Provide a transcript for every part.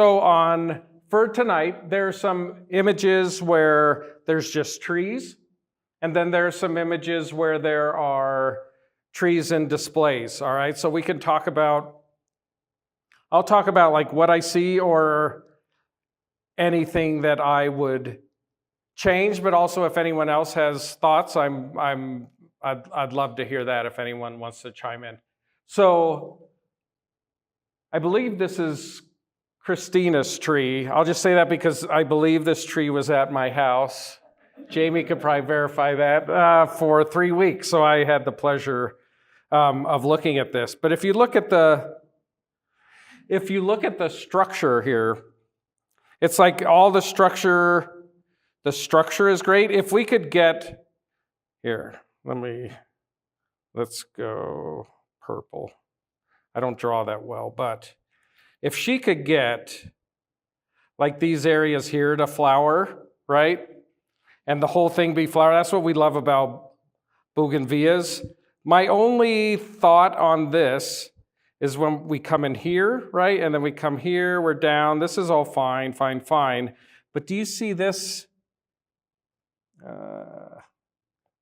So for tonight, there are some images where there's just trees, and then there are some images where there are trees and displays, all right? So we can I'll talk about like what I see or anything that I would change, but also if anyone else has thoughts, I'd love to hear that if anyone wants to chime in. So I believe this is Christina's tree. I'll just say that because I believe this tree was at my house. Jamie could probably verify that for 3 weeks, so I had the pleasure of looking at this. But if you look at the structure here, it's like all the structure is great. If we could get here, let's go purple. I don't draw that well, but if she could get like these areas here to flower, right? And the whole thing be flower, that's what we love about bougainvilleas. My only thought on this is when we come in here, right? And then we come here, we're down. This is all fine. But do you see this?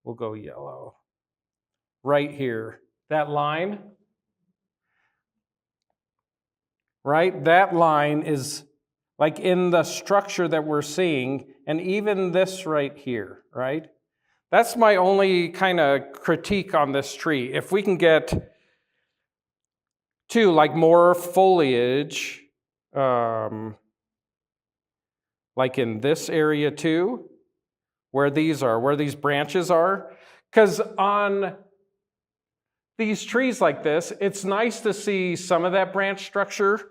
We'll go yellow. Right here, that line. Right? That line is like in the structure that we're seeing, and even this right here, right? That's my only kind of critique on this tree. If we can get to like more foliage, like in this area too, where these branches are, because on these trees like this, it's nice to see some of that branch structure,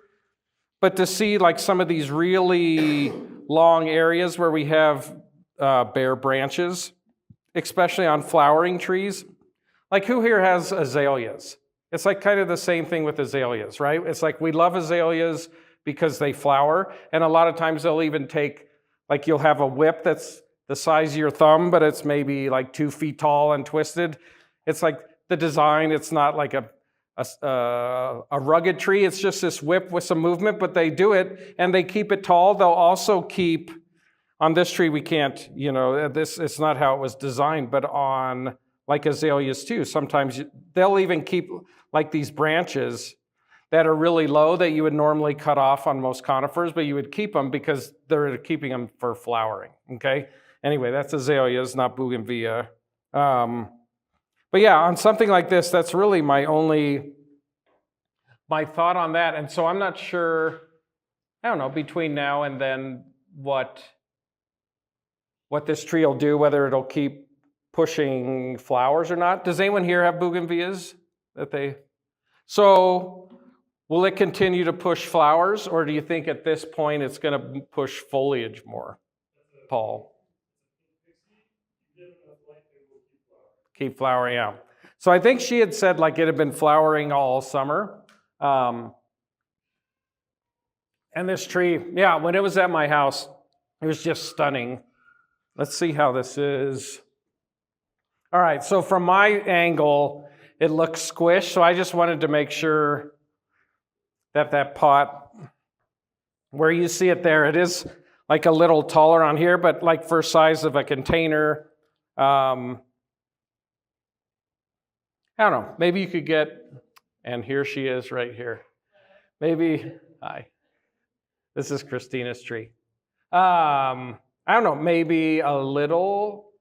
but to see like some of these really long areas where we have bare branches, especially on flowering trees. Like who here has azaleas? It's like kind of the same thing with azaleas, right? It's like we love azaleas because they flower, and a lot of times they'll even take, like you'll have a whip that's the size of your thumb, but it's maybe like 2 feet tall and twisted. It's like the design, it's not like a rugged tree, it's just this whip with some movement, but they do it and they keep it tall. They'll also keep, on this tree we can't, it's not how it was designed, but on like azaleas too, sometimes they'll even keep like these branches that are really low that you would normally cut off on most conifers, but you would keep them because they're keeping them for flowering, okay? Anyway, that's azaleas, not bougainvillea. But yeah, on something like this, that's really my thought on that. And so I'm not sure, I don't know, between now and then what this tree will do, whether it'll keep pushing flowers or not. Does anyone here have bougainvilleas So will it continue to push flowers, or do you think at this point it's going to push foliage more, Paul? Keep flowering out. So I think she had said like it had been flowering all summer. And this tree, yeah, when it was at my house, it was just stunning. Let's see how this is. All right, so from my angle, it looks squished. So I just wanted to make sure that pot, where you see it there, it is like a little taller on here, but like for size of a container, I don't know, maybe you could get, and here she is right here. Maybe, hi, this is Christina's tree. I don't know, maybe a little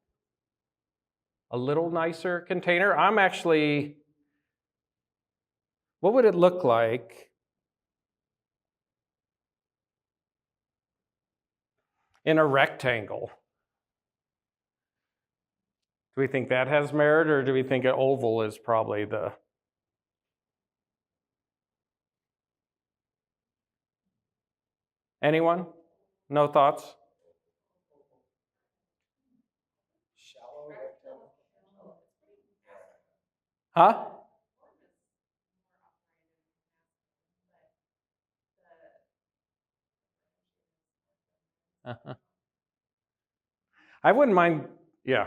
nicer container. I'm actually, what would it look like in a rectangle? Do we think that has merit, or do we think an oval is probably the... Anyone? No thoughts? Huh? I wouldn't mind, yeah.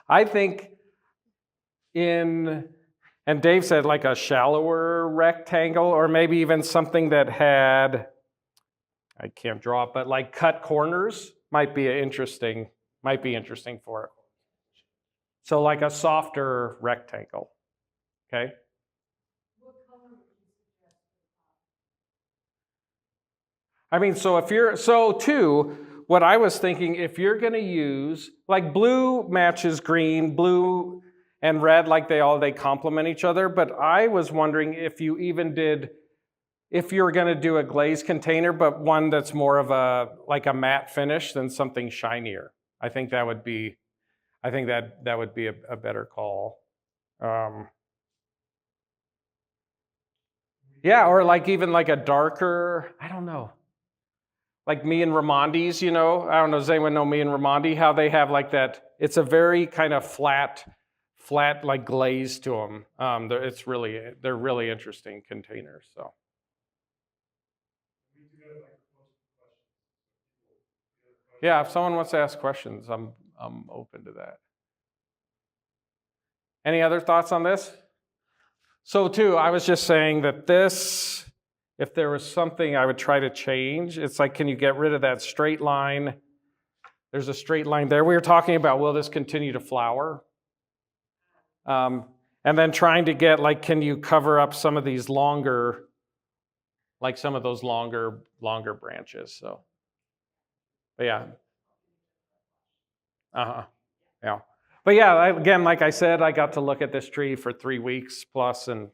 I think and Dave said like a shallower rectangle, or maybe even something that had I can't draw it, but like cut corners might be interesting for it. So like a softer rectangle, okay? What color would you suggest for the top? I mean, so if you're, so too, what I was thinking, if you're gonna use, like blue matches green, blue and red, like they complement each other, but I was wondering if you even did, if you're gonna do a glazed container, but one that's more of a, like a matte finish than something shinier. I think that would be a better call. Yeah, or like even like a darker, I don't know. Like me and Ramondi's, you know, I don't know, does anyone know me and Ramondi? How they have like that, it's a very kind of flat like glaze to them. They're really interesting containers, so. Yeah, if someone wants to ask questions, I'm open to that. Any other thoughts on this? So too, I was just saying that this, if there was something I would try to change, it's like, can you get rid of that straight line? There's a straight line there. We were talking about, will this continue to flower? And then trying to get, like, can you cover up some of these longer, like some of those longer branches, so. But yeah. Yeah. But yeah, again, like I said, I got to look at this tree for 3 weeks plus, and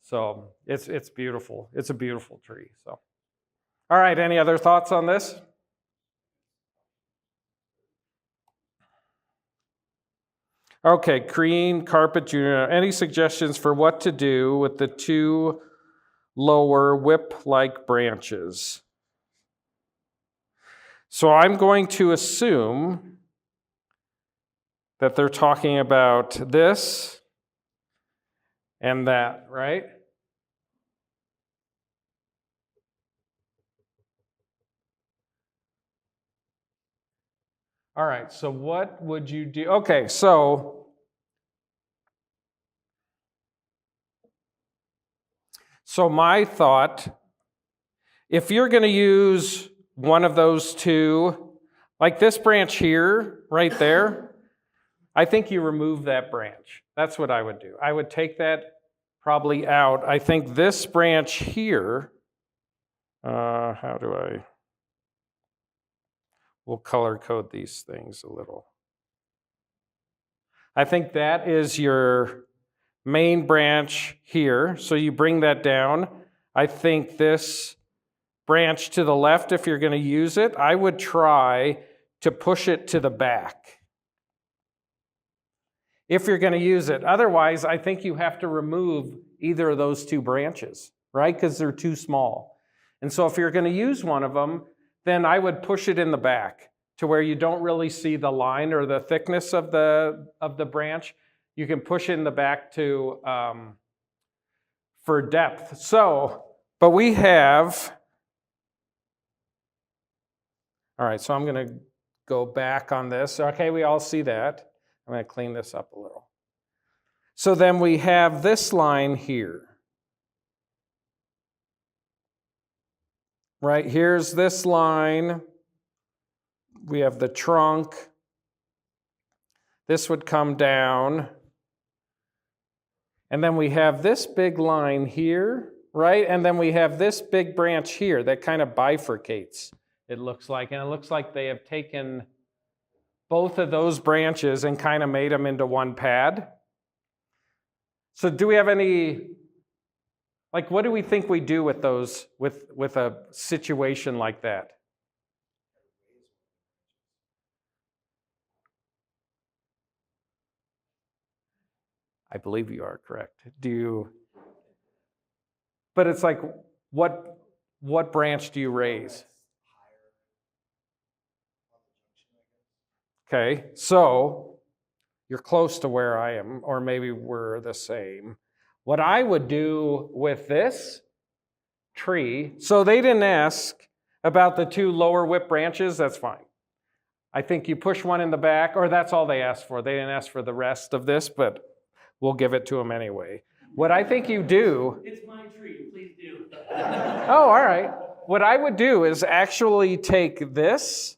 so it's beautiful. It's a beautiful tree. So, all right. Any other thoughts on this? Okay, Green Carpet Jr. Any suggestions for what to do with the 2 lower whip-like branches? So I'm going to assume that they're talking about this and that, right? All right, so what would you do? Okay, so my thought, if you're going to use one of those 2, like this branch here, right there, I think you remove that branch. That's what I would do. I would take that probably out. I think this branch here, we'll color code these things a little. I think that is your main branch here. So you bring that down. I think this branch to the left, if you're going to use it, I would try to push it to the back if you're going to use it. Otherwise, I think you have to remove either of those 2 branches, right? Because they're too small. And so if you're going to use one of them, then I would push it in the back to where you don't really see the line or the thickness of the branch. You can push it in the back to for depth. So, but we have, all right, so I'm going to go back on this. Okay, we all see that. I'm going to clean this up a little. So then we have this line here. Right, here's this line. We have the trunk. This would come down. And then we have this big line here, right? And then we have this big branch here that kind of bifurcates, it looks like. And it looks like they have taken both of those branches and kind of made them into one pad. So do we have any, like, what do we think we do with those, with a situation like that? I believe you are correct. But it's like, what branch do you raise? Okay, so you're close to where I am, or maybe we're the same. What I would do with this tree, so they didn't ask about the 2 lower whip branches, that's fine. I think you push one in the back, or that's all they asked for. They didn't ask for the rest of this, but we'll give it to them anyway. What I think you do... It's my tree, please do. Oh, all right. what I would do is actually take this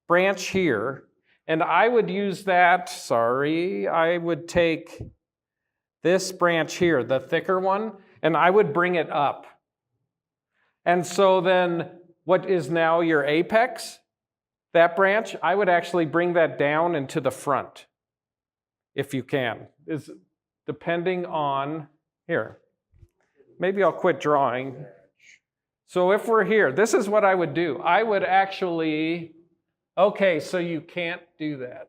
branch here, and I would use that, I would take this branch here, the thicker one, and I would bring it up. And so then what is now your apex, that branch, I would actually bring that down into the front, if you can. Is depending on, here, maybe I'll quit drawing. So if we're here, this is what I would do. I would actually, okay, so you can't do that.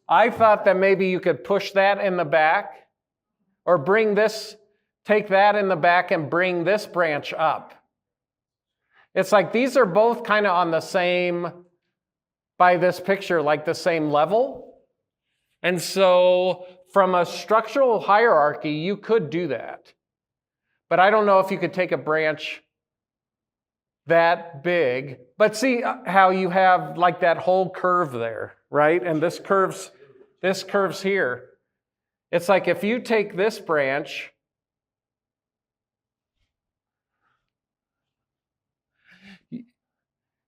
I thought that maybe you could push that in the back, or bring this, take that in the back and bring this branch up. It's like these are both kind of on the same, by this picture, like the same level. And so from a structural hierarchy, you could do that. But I don't know if you could take a branch that big. But see how you have like that whole curve there, right? And this curves here. It's like if you take this branch,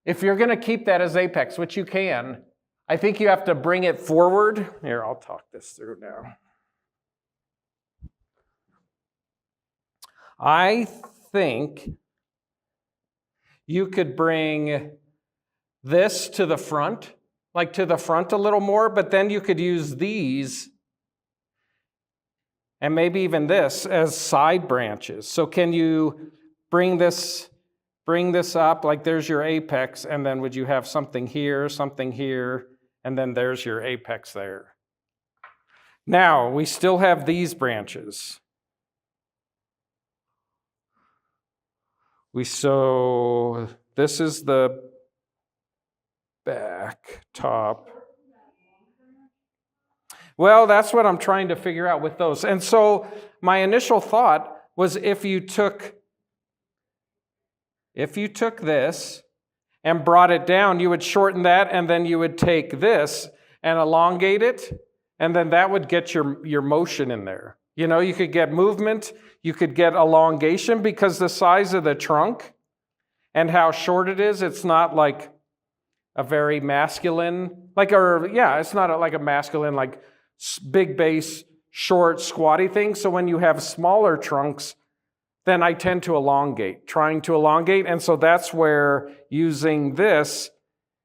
if you're going to keep that as apex, which you can, I think you have to bring it forward. Here, I'll talk this through now. I think you could bring this to the front, like to the front a little more, but then you could use these and maybe even this as side branches. So can you bring this up, like there's your apex, and then would you have something here, and then there's your apex there. Now, we still have these branches. So this is the back, top. Well, that's what I'm trying to figure out with those. And so my initial thought was if you took this and brought it down, you would shorten that, and then you would take this and elongate it, and then that would get your motion in there. You know, you could get movement, you could get elongation, because the size of the trunk and how short it is, it's not like a very masculine, it's not like a masculine, like big base, short, squatty thing. So when you have smaller trunks, then I tend to trying to elongate. And so that's where using this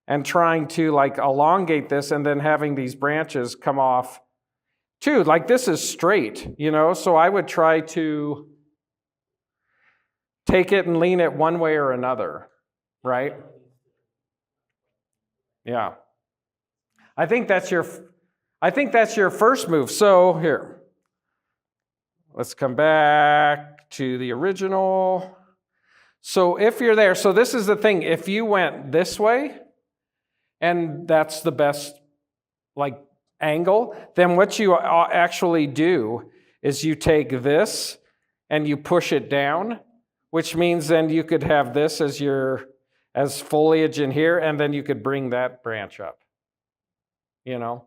and trying to like elongate this and then having these branches come off too. Like this is straight, you know, so I would try to take it and lean it one way or another, right? Yeah. I think that's your first move. So here, let's come back to the original. So if you're there, so this is the thing, if you went this way, and that's the best like angle, then what you actually do is you take this and you push it down, which means then you could have this as foliage in here, and then you could bring that branch up, you know?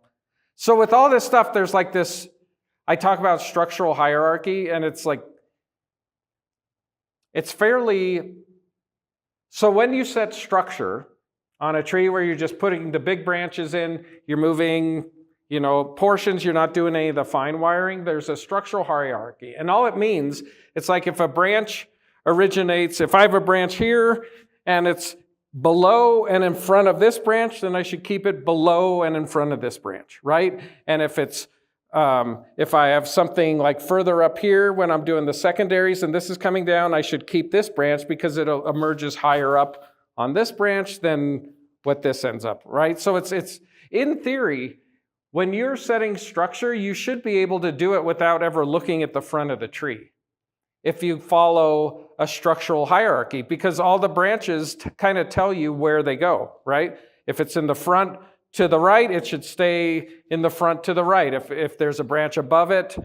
So with all this stuff, there's like this, I talk about structural hierarchy, and it's like, it's fairly, so when you set structure on a tree where you're just putting the big branches in, you're moving, you know, portions, you're not doing any of the fine wiring, there's a structural hierarchy. And all it means, it's like if a branch originates, if I have a branch here and it's below and in front of this branch, then I should keep it below and in front of this branch, right? And if it's, if I have something like further up here when I'm doing the secondaries and this is coming down, I should keep this branch because it emerges higher up on this branch than what this ends up, right? So it's in theory, when you're setting structure, you should be able to do it without ever looking at the front of the tree, if you follow a structural hierarchy, because all the branches kind of tell you where they go, right? If it's in the front to the right, it should stay in the front to the right. If there's a branch above it,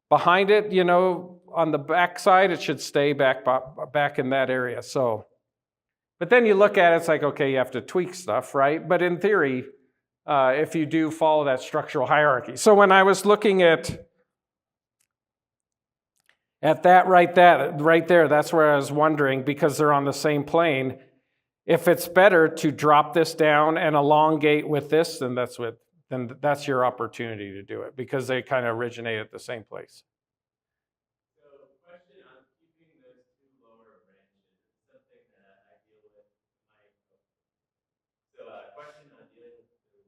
behind it, you know, on the back side, it should stay back in that area. So, but then you look at it, it's like, okay, you have to tweak stuff, right? But in theory, if you do follow that structural hierarchy. So when I was looking at At that right there, that's where I was wondering, because they're on the same plane, if it's better to drop this down and elongate with this, then that's your opportunity to do it, because they kind of originate at the same place. So, question on keeping those two lower branches. It's something that I deal with my. So, question on dealing with the.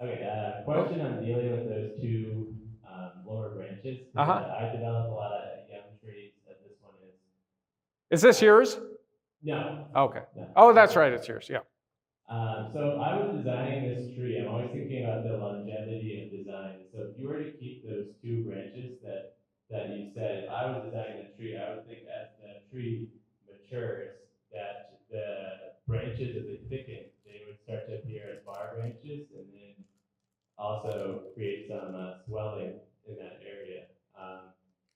Okay, question on dealing with those two lower branches. I develop a lot of young trees. This one is. Is this yours? No. Okay. No. Oh, that's right, it's yours, yeah. So if I was designing this tree, I'm always thinking about the longevity of design. So if you were to keep those two branches that you said, if I was designing the tree, I would think as the tree matures, that the branches, as they thicken, they would start to appear as bar branches, and then also create some swelling in that area.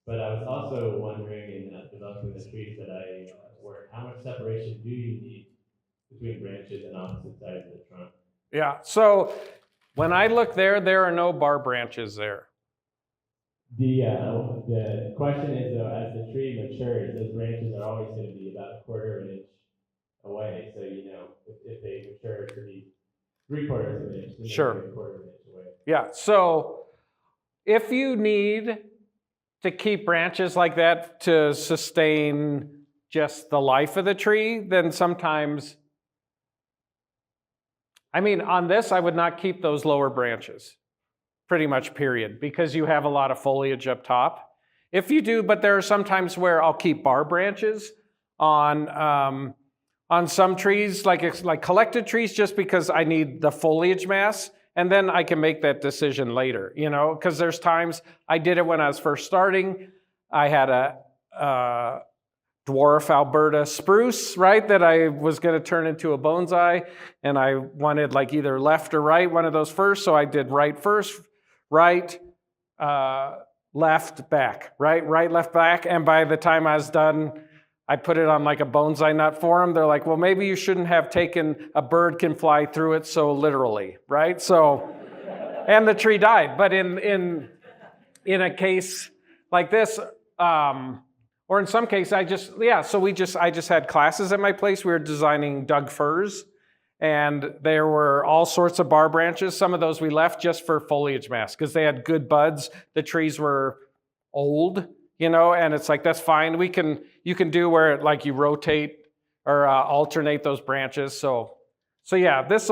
But I was also wondering in developing the trees that I work, how much separation do you need between branches and opposite sides of the trunk? Yeah, so when I look there are no bar branches there. The question is, though, as the tree matures, those branches are always going to be about 1/4 of an inch away. So, if they mature to be 3/4 of an inch, then Sure. they're 1/4 of an inch away. Yeah, so if you need to keep branches like that to sustain just the life of the tree, then sometimes, on this, I would not keep those lower branches, pretty much, period, because you have a lot of foliage up top. If you do, but there are some times where I'll keep bar branches on some trees, like collected trees, just because I need the foliage mass, and then I can make that decision later, because there's times, I did it when I was first starting. I had a dwarf Alberta spruce, right, that I was going to turn into a bonsai, and I wanted either left or right, one of those first, so I did right first, right, left, back, right, left, back, and by the time I was done, I put it on a bonsai nut for them. They're like, well, maybe you shouldn't have taken a bird can fly through it so literally, right? So, and the tree died. But in a case like this, or in some cases, I just had classes at my place. We were designing Doug firs, and there were all sorts of bar branches. Some of those we left just for foliage mass because they had good buds. The trees were old, and it's that's fine. You can do where you rotate or alternate those branches. So yeah, those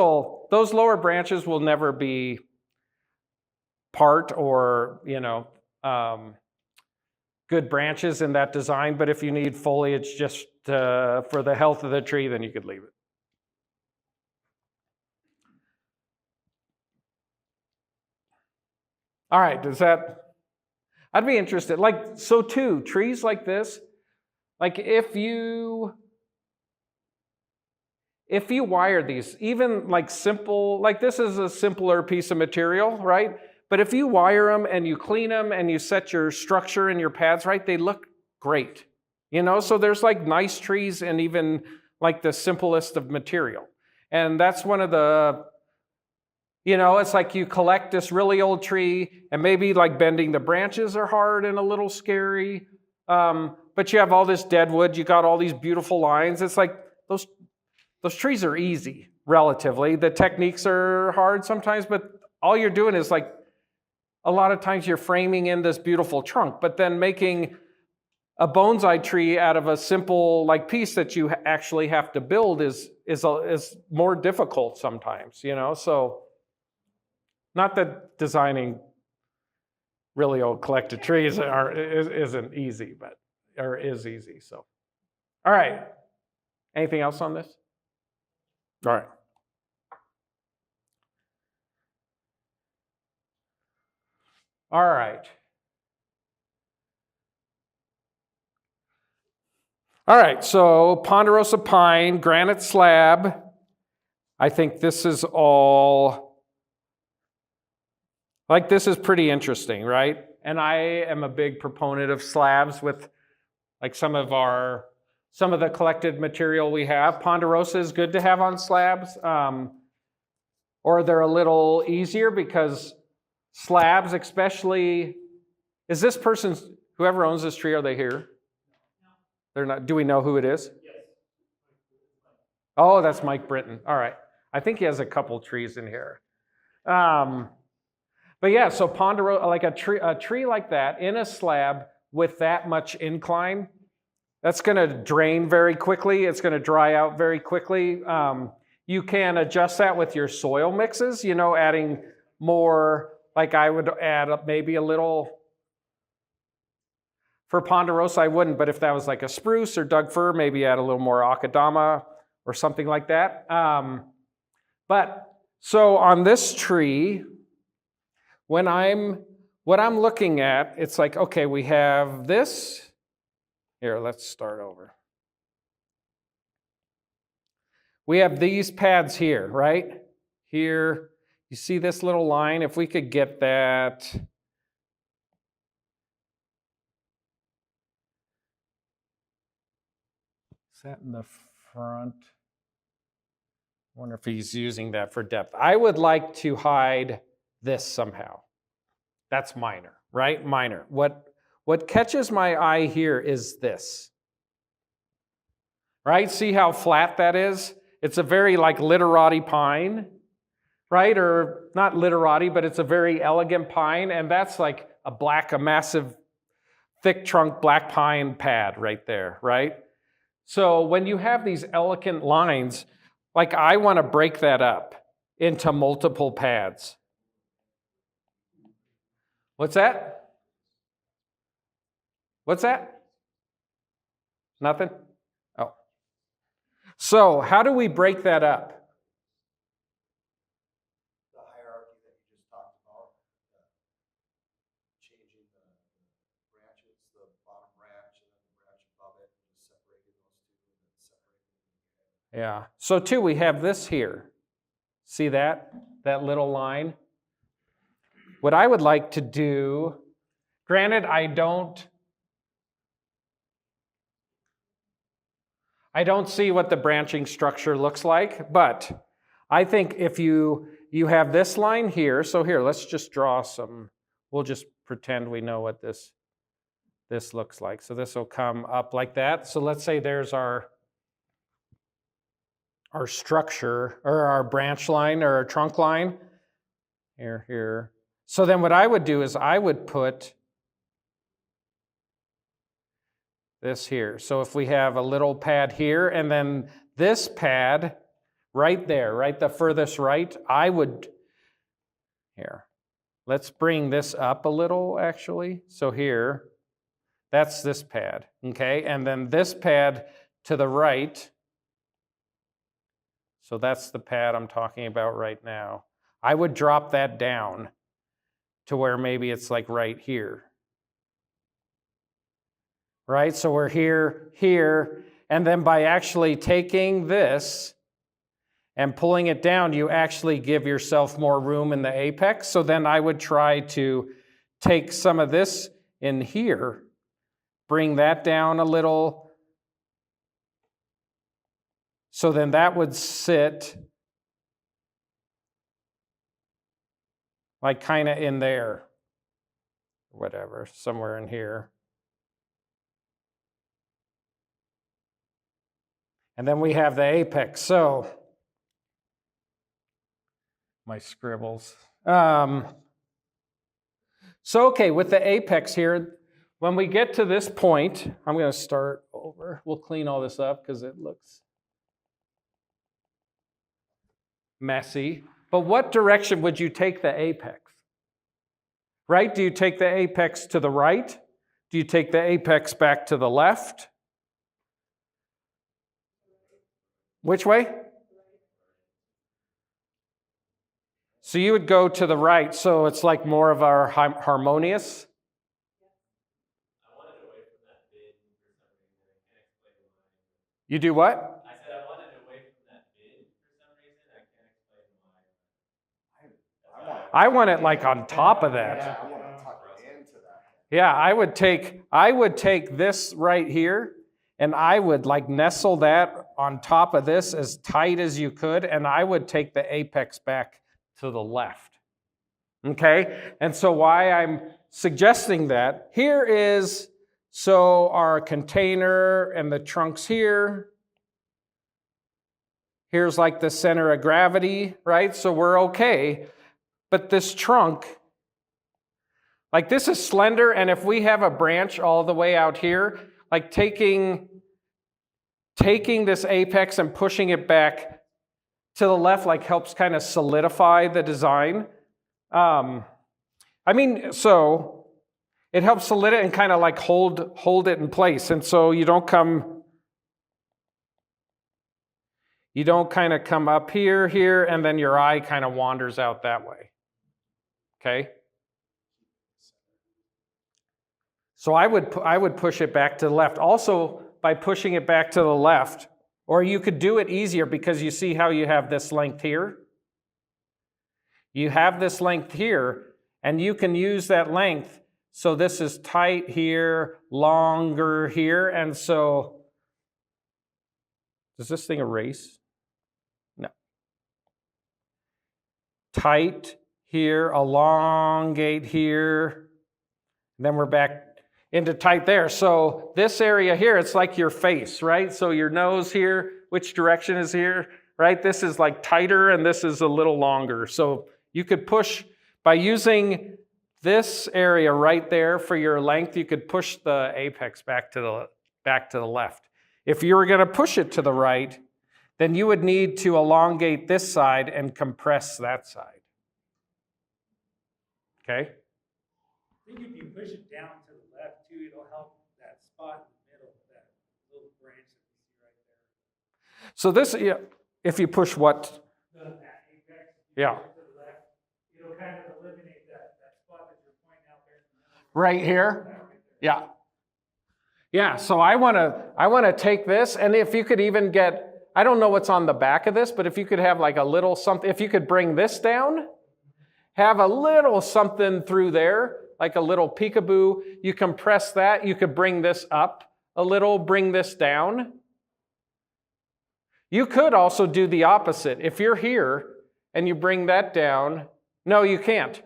lower branches will never be part or good branches in that design. But if you need foliage just for the health of the tree, then you could leave it. All right, I'd be interested. Trees like this, if you wire these, even simple, this is a simpler piece of material, right? But if you wire them and you clean them and you set your structure and your pads right, they look great. So there's nice trees and even the simplest of material. And that's one of the, it's you collect this really old tree and maybe bending the branches are hard and a little scary. But you have all this dead wood, you got all these beautiful lines. It's those trees are easy, relatively. The techniques are hard sometimes, but all you're doing is a lot of times you're framing in this beautiful trunk, but then making a bonsai tree out of a simple piece that you actually have to build is more difficult sometimes, So, not that designing really old collected trees isn't easy, is easy. So, all right. Anything else on this? All right. All right. All right, so ponderosa pine, granite slab. I think this is all, this is pretty interesting, right? And I am a big proponent of slabs with some of the collected material we have. Ponderosa is good to have on slabs. or they're a little easier because slabs, especially, is this person, whoever owns this tree, are they here? They're not. Do we know who it is? Yes. Oh, that's Mike Britton. All right. I think he has a couple trees in here. But yeah, so ponderosa, like a tree like that in a slab with that much incline, that's going to drain very quickly. It's going to dry out very quickly. You can adjust that with your soil mixes, adding more, like I would add maybe a little. For ponderosa, I wouldn't, but if that was like a spruce or Doug fir, maybe add a little more akadama or something like that. But so on this tree, what I'm looking at, it's like, okay, we have this. Here, let's start over. We have these pads here, right? Here, you see this little line? If we could get that. Is that in the front? I wonder if he's using that for depth. I would like to hide this somehow. That's minor, right? Minor. What catches my eye here is this. Right? See how flat that is? It's a very like literati pine, right? Or not literati, but it's a very elegant pine, and that's like a massive, thick trunk black pine pad right there, right? So when you have these elegant lines, like I want to break that up into multiple pads. What's that? What's that? Nothing? Oh. So how do we break that up? The hierarchy that you just talked about, changing the branches, the bottom branch and then the branch above it, and just separating those two and then separating them. Yeah. So too, we have this here. See that? That little line? What I would like to do, granted, I don't see what the branching structure looks like, but I think if you have this line here, so here, let's just draw some, we'll just pretend we know what this looks like. So this will come up like that. So let's say there's our structure, or our branch line, or our trunk line. Here. So then what I would do is I would put this here. So if we have a little pad here, and then this pad right there, right, the furthest right, I would, here, let's bring this up a little actually. So here, that's this pad, okay? And then this pad to the right, so that's the pad I'm talking about right now. I would drop that down to where maybe it's like right here. Right? So we're here, and then by actually taking this and pulling it down, you actually give yourself more room in the apex. So then I would try to take some of this in here, bring that down a little. So then that would sit like kind of in there, whatever, somewhere in here. And then we have the apex. So, my scribbles. So, okay, with the apex here, when we get to this point, I'm going to start over. We'll clean all this up because it looks messy. But what direction would you take the apex? Right? Do you take the apex to the right? Do you take the apex back to the left? Which way? So you would go to the right, so it's like more of our harmonious. I wanted away from that bid for some reason. I can't explain why. You do what? I said I wanted away from that bid for some reason. I can't explain why. I want it like on top of that. Yeah, I want to tuck into that. Yeah, I would take this right here, and I would like nestle that on top of this as tight as you could, and I would take the apex back to the left. Okay? And so why I'm suggesting that, here is, so our container and the trunk's here. Here's like the center of gravity, right? So we're okay. But this trunk, like this is slender, and if we have a branch all the way out here, like taking this apex and pushing it back to the left, like helps kind of solidify the design. So it helps solidify and kind of like hold it in place. And so you don't kind of come up here, and then your eye kind of wanders out that way. Okay? So I would push it back to the left. Also, by pushing it back to the left, or you could do it easier because you see how you have this length here? You have this length here, and you can use that length. So this is tight here, longer here, and so, does this thing erase? No. Tight here, elongate here, then we're back into tight there. So this area here, it's like your face, right? So your nose here, which direction is here, right? This is like tighter, and this is a little longer. So you could push, by using this area right there for your length, you could push the apex back to the left. If you were going to push it to the right, then you would need to elongate this side and compress that side. Okay? I think if you push it down to the left too, it'll help that spot in the middle, that little branch that you see right there. So this, if you push what? That apex, Yeah. push it to the left, it'll kind of eliminate that spot that you're pointing out there. Right here? Yeah. Yeah, so I want to take this, and if you could even get, I don't know what's on the back of this, but if you could have like a little something, if you could bring this down, have a little something through there, like a little peekaboo, you compress that, you could bring this up a little, bring this down. You could also do the opposite. If you're here and you bring that down, no, you can't,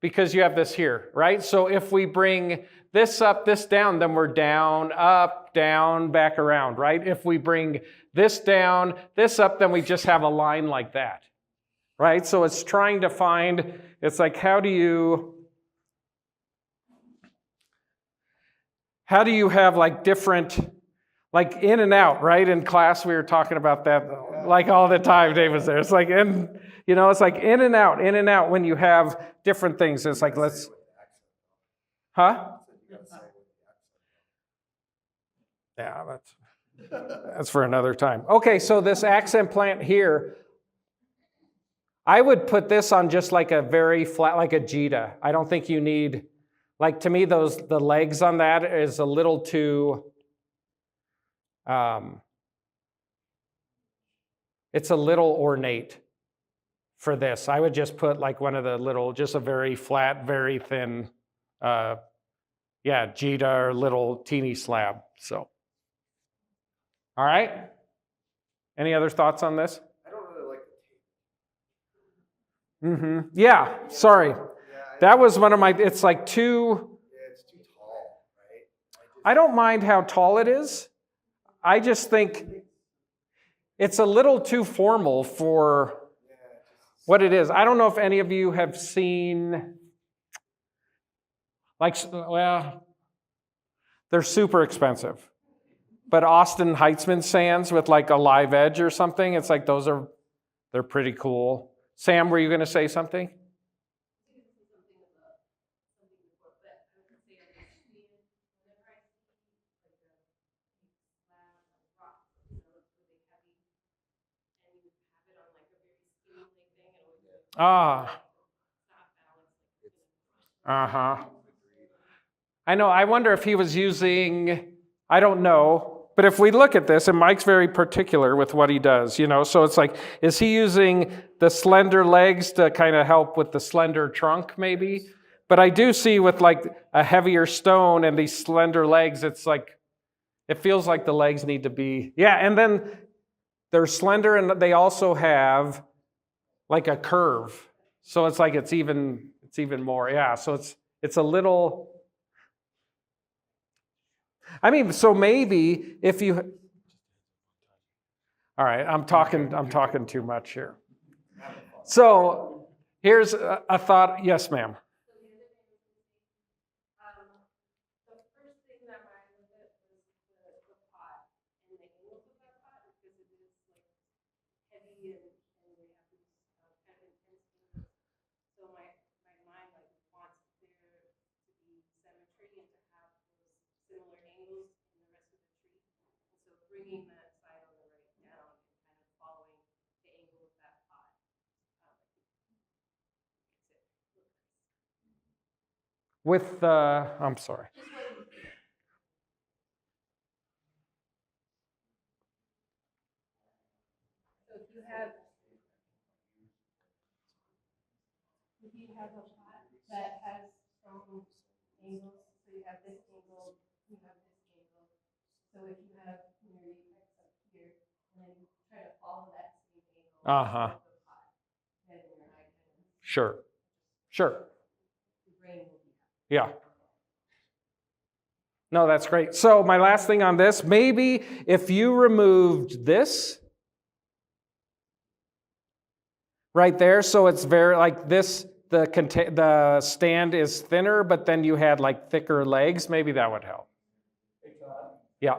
because you have this here, right? So if we bring this up, this down, then we're down, up, down, back around, right? If we bring this down, this up, then we just have a line like that, right? So it's trying to find, it's like, how do you have like different, like in and out, right? In class, we were talking about that like all the time. Dave was there. It's like, it's like in and out when you have different things. It's like, huh? Yeah, that's for another time. Okay, so this accent plant here, I would put this on just like a very flat, like a Jita. I don't think you need, like to me, the legs on that is a little too, it's a little ornate for this. I would just put like one of the little, just a very flat, very thin, Jita or little teeny slab, so. All right. Any other thoughts on this? I don't really like the tape. Mm-hmm. Yeah, sorry. Yeah, That was one of my, it's like too, it's too tall, right? I don't mind how tall it is. I just think it's a little too formal for what it is. I don't know if any of you have seen, like, well, they're super expensive. But Austin Heitzman sands with like a live edge or something, it's like they're pretty cool. Sam, were you going to say something? Uh-huh. I know, I wonder if he was using, I don't know, but if we look at this, and Mike's very particular with what he does, so it's like, is he using the slender legs to kind of help with the slender trunk maybe? But I do see with like a heavier stone and these slender legs, it's like, it feels like the legs need to be, and then they're slender and they also have like a curve. So it's like it's even more. Yeah, so it's a little. I mean, so maybe if you. All right, I'm talking too much here. So here's a thought. Yes, ma'am. The first thing that I looked at was the pot and the angles of that pot because it is like heavy and we have these kind of intense angles. So my mind like wants there to be symmetry and to have those similar angles in the rest of the tree. And so bringing that side on the right down and kind of following the angle of that pot makes it look nice. With I'm sorry. Just what you think. So if you have a pot that has some angles, so you have this angle, you have this angle. So if you have your apex up here, and then you try to follow that same angle of the pot, then your eye kind of Sure. your brain will be happy. Yeah. No, that's great. So my last thing on this, maybe if you removed this right there, so it's very like this, the stand is thinner, but then you had like thicker legs, maybe that would help. Hey, Todd, Yeah.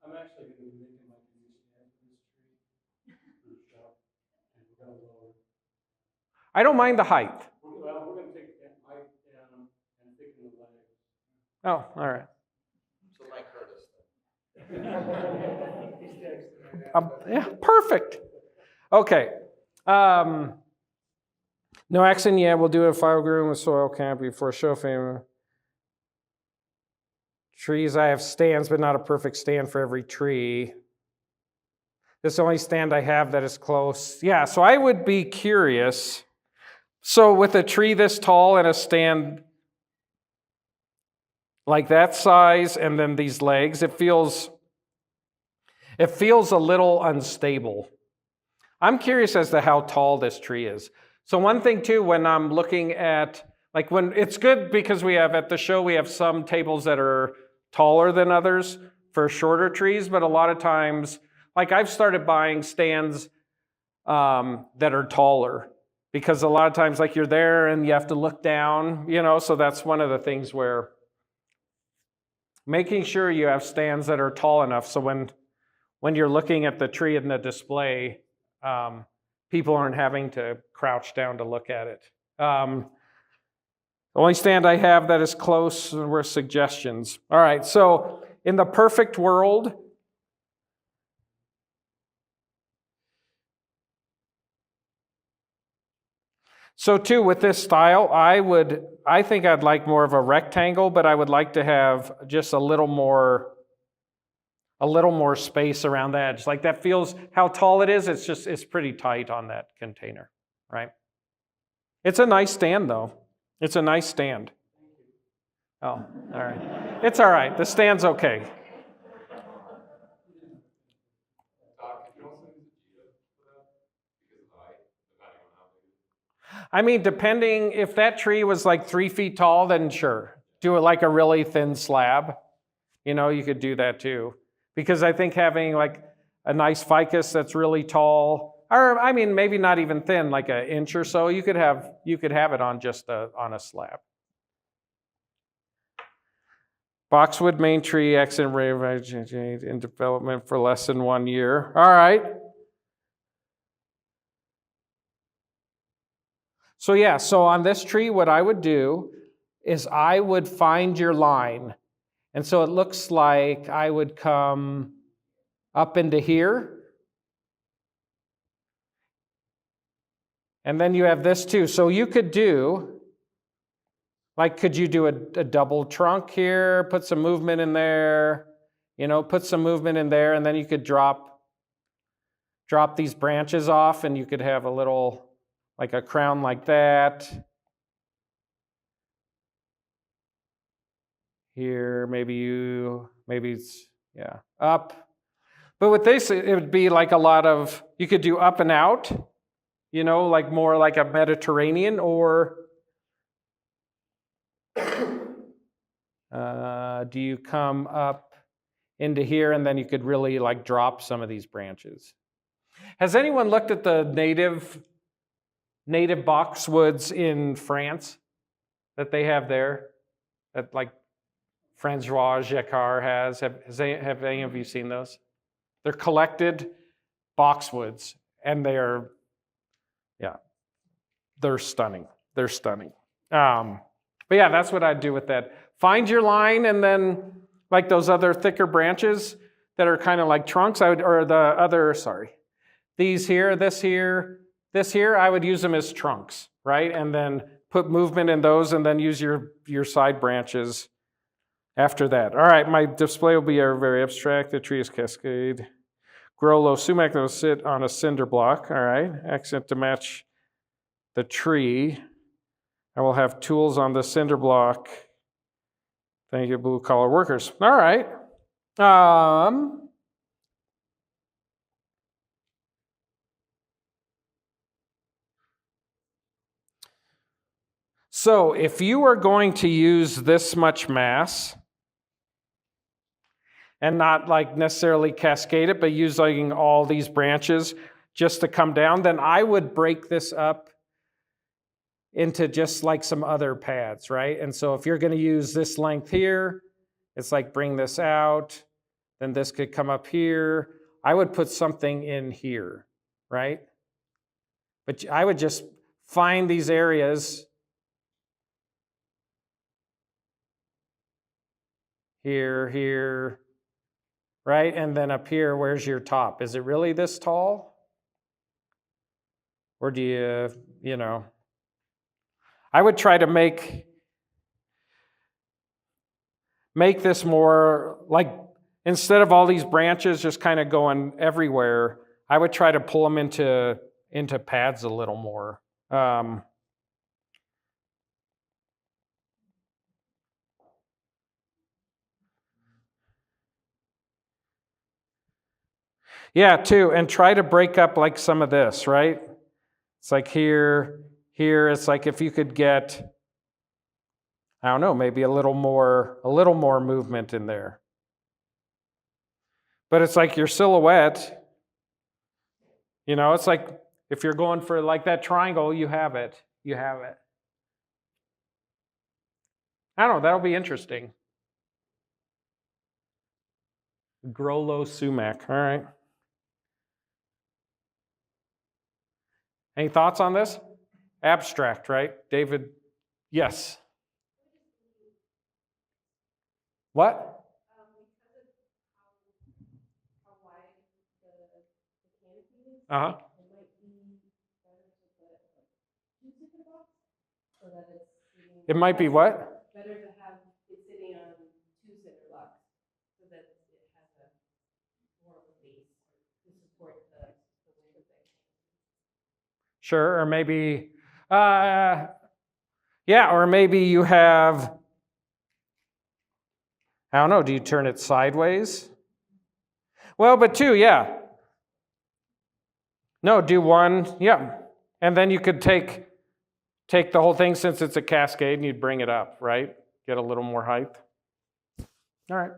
I'm actually gonna be making like a new stand for this tree. For the shop, and we're gonna lower. I don't mind the height. Well, we're gonna take that height down and thicken the legs. Oh, all right. So Mike Curtis. He's texting right now. Yeah, perfect. Okay. No accent yet. We'll do a fire groom with soil canopy for show fame. Trees, I have stands, but not a perfect stand for every tree. This is the only stand I have that is close. Yeah, so I would be curious. So with a tree this tall and a stand like that size and then these legs, it feels a little unstable. I'm curious as to how tall this tree is. So one thing too, when I'm looking at, like when it's good because we have at the show, we have some tables that are taller than others for shorter trees, but a lot of times, like I've started buying stands that are taller because a lot of times like you're there and you have to look down, so that's one of the things where making sure you have stands that are tall enough so when you're looking at the tree in the display, people aren't having to crouch down to look at it. The only stand I have that is close were suggestions. All right, so in the perfect world, so too with this style, I think I'd like more of a rectangle, but I would like to have just a little more space around the edge. Like that feels, how tall it is, it's pretty tight on that container, right? It's a nice stand though. It's a nice stand. Oh, all right. It's all right. The stand's okay. Todd, could you also use a Geo for that? Because of the height, depending on how big it is. I mean, depending, if that tree was like 3 feet tall, then sure. Do it like a really thin slab. You could do that too. Because I think having like a nice ficus that's really tall, or I mean, maybe not even thin, like an inch or so, you could have it on just on a slab. Boxwood main tree, excellent rate of in development for less than 1 year. All right. So yeah, so on this tree, what I would do is I would find your line. And so it looks like I would come up into here. And then you have this too. So you could do, like, could you do a double trunk here, put some movement in there, put some movement in there, and then you could drop these branches off and you could have a little, like a crown like that. Here, maybe it's, yeah, up. But with this, it would be like a lot of, you could do up and out. you know, like more like a Mediterranean, or do you come up into here and then you could really like drop some of these branches? Has anyone looked at the native boxwoods in France that they have there? That like Francois Jacquard has? Have any of you seen those? They're collected boxwoods, and they're stunning. They're stunning. But yeah, that's what I'd do with that. Find your line, and then like those other thicker branches that are kind of like trunks, these here, this here, I would use them as trunks, right? And then put movement in those, and then use your side branches after that. All right, my display will be very abstract. The tree is cascade. Grow low sumac that will sit on a cinder block. All right, accent to match the tree. I will have tools on the cinder block. Thank you, blue collar workers. All right. So if you are going to use this much mass and not like necessarily cascade it, but using all these branches just to come down, then I would break this up into just like some other pads, right? And so if you're going to use this length here, it's like bring this out, then this could come up here. I would put something in here, right? But I would just find these areas here, right? And then up here, where's your top? Is it really this tall? Or do you know, I would try to make this more like, instead of all these branches just kind of going everywhere, I would try to pull them into pads a little more. Yeah, too, and try to break up like some of this, right? It's like here, it's like if you could get, I don't know, maybe a little more movement in there. But it's like your silhouette, you know, it's like if you're going for like that triangle, you have it. I don't know, that'll be interesting. Grow low sumac, all right. Any thoughts on this? Abstract, right? David, yes. What? Because of how wide the canopy is, Uh-huh. it might be better to put like 2 cinder blocks so that it's sitting. It might be what? Better to have it sitting on 2 cinder blocks so that it has a more of a base to support the weight of that. Sure, or maybe, or maybe you have, I don't know, do you turn it sideways? Well, but 2, yeah. No, do 1, yeah. And then you could take the whole thing, since it's a cascade, and you'd bring it up, right? Get a little more height. All right.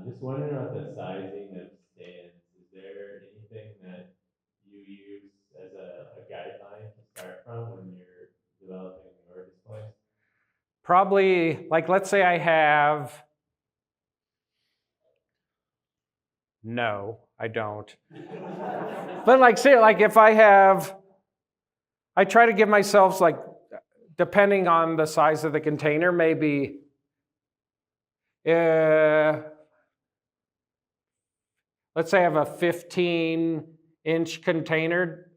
Just wondering about the sizing of stands. Is there anything that you use as a guideline to start from when you're developing your displays? Probably, like, let's say I have, no, I don't. But like, say, like if I have, I try to give myself, like, depending on the size of the container, maybe, let's say I have a 15-inch container.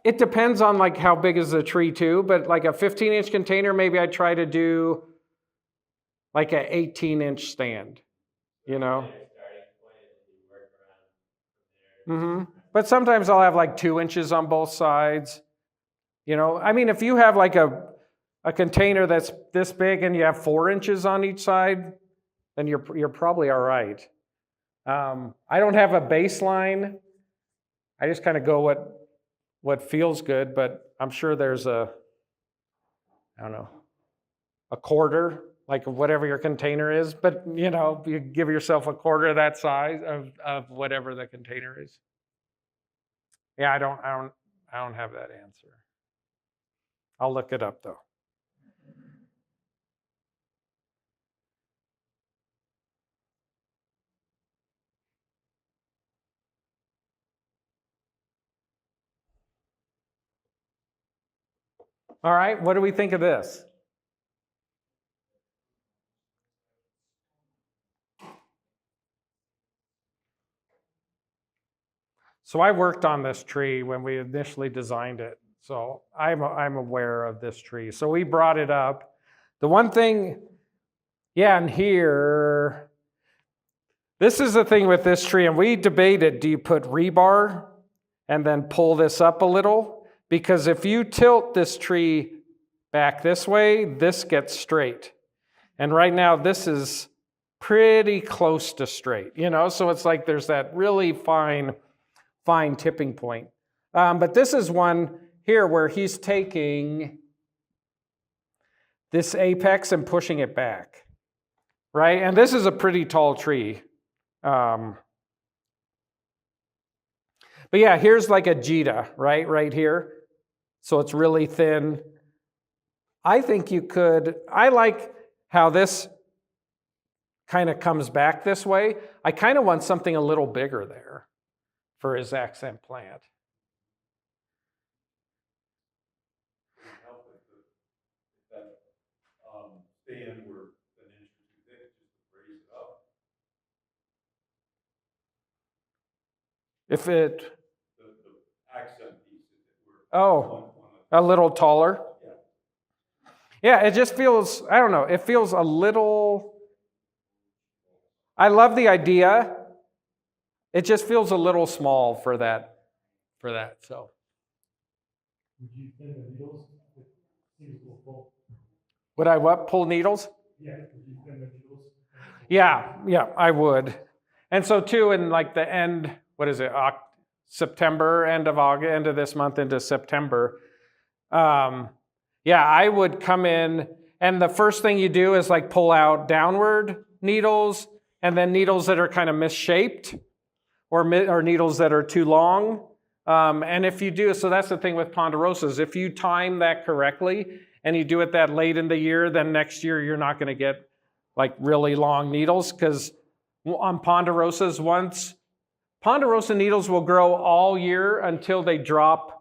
It depends on like how big is the tree too, but like a 15-inch container, maybe I try to do like an 18-inch stand, you know? Mm-hmm. But sometimes I'll have like 2 inches on both sides. You know, I mean, if you have like a container that's this big and you have 4 inches on each side, then you're probably all right. I don't have a baseline. I just kind of go what feels good, but I'm sure there's I don't know, a quarter, like whatever your container is, but you know, you give yourself a quarter of that size of whatever the container is. Yeah, I don't have that answer. I'll look it up though. All right, what do we think of this? So I worked on this tree when we initially designed it. So I'm aware of this tree. So we brought it up. The one thing, yeah, and here, this is the thing with this tree, and we debated, do you put rebar and then pull this up a little? Because if you tilt this tree back this way, this gets straight. And right now, this is pretty close to straight, you know? So it's like there's that really fine tipping point. But this is one here where he's taking this apex and pushing it back, right? And this is a pretty tall tree. But yeah, here's like a Jita, right here. So it's really thin. I think you could, I like how this kind of comes back this way. I kind of want something a little bigger there for his accent plant. Stand were an inch or two thick, just to raise it up. If it, The accent piece, if it were a little taller. Yeah, it just feels, I don't know, it feels a little, I love the idea. It just feels a little small for that, so. Would you thin the needles? It seems a little full. Would I what, pull needles? Yeah, would you thin the needles? Yeah, I would. And so too, in like the end, what is it, September, end of August, end of this month into September, yeah, I would come in, and the first thing you do is like pull out downward needles, and then needles that are kind of misshaped, or needles that are too long. And if you do, so that's the thing with ponderosas, if you time that correctly, and you do it that late in the year, then next year you're not going to get like really long needles, because on ponderosas, ponderosa needles will grow all year until they drop,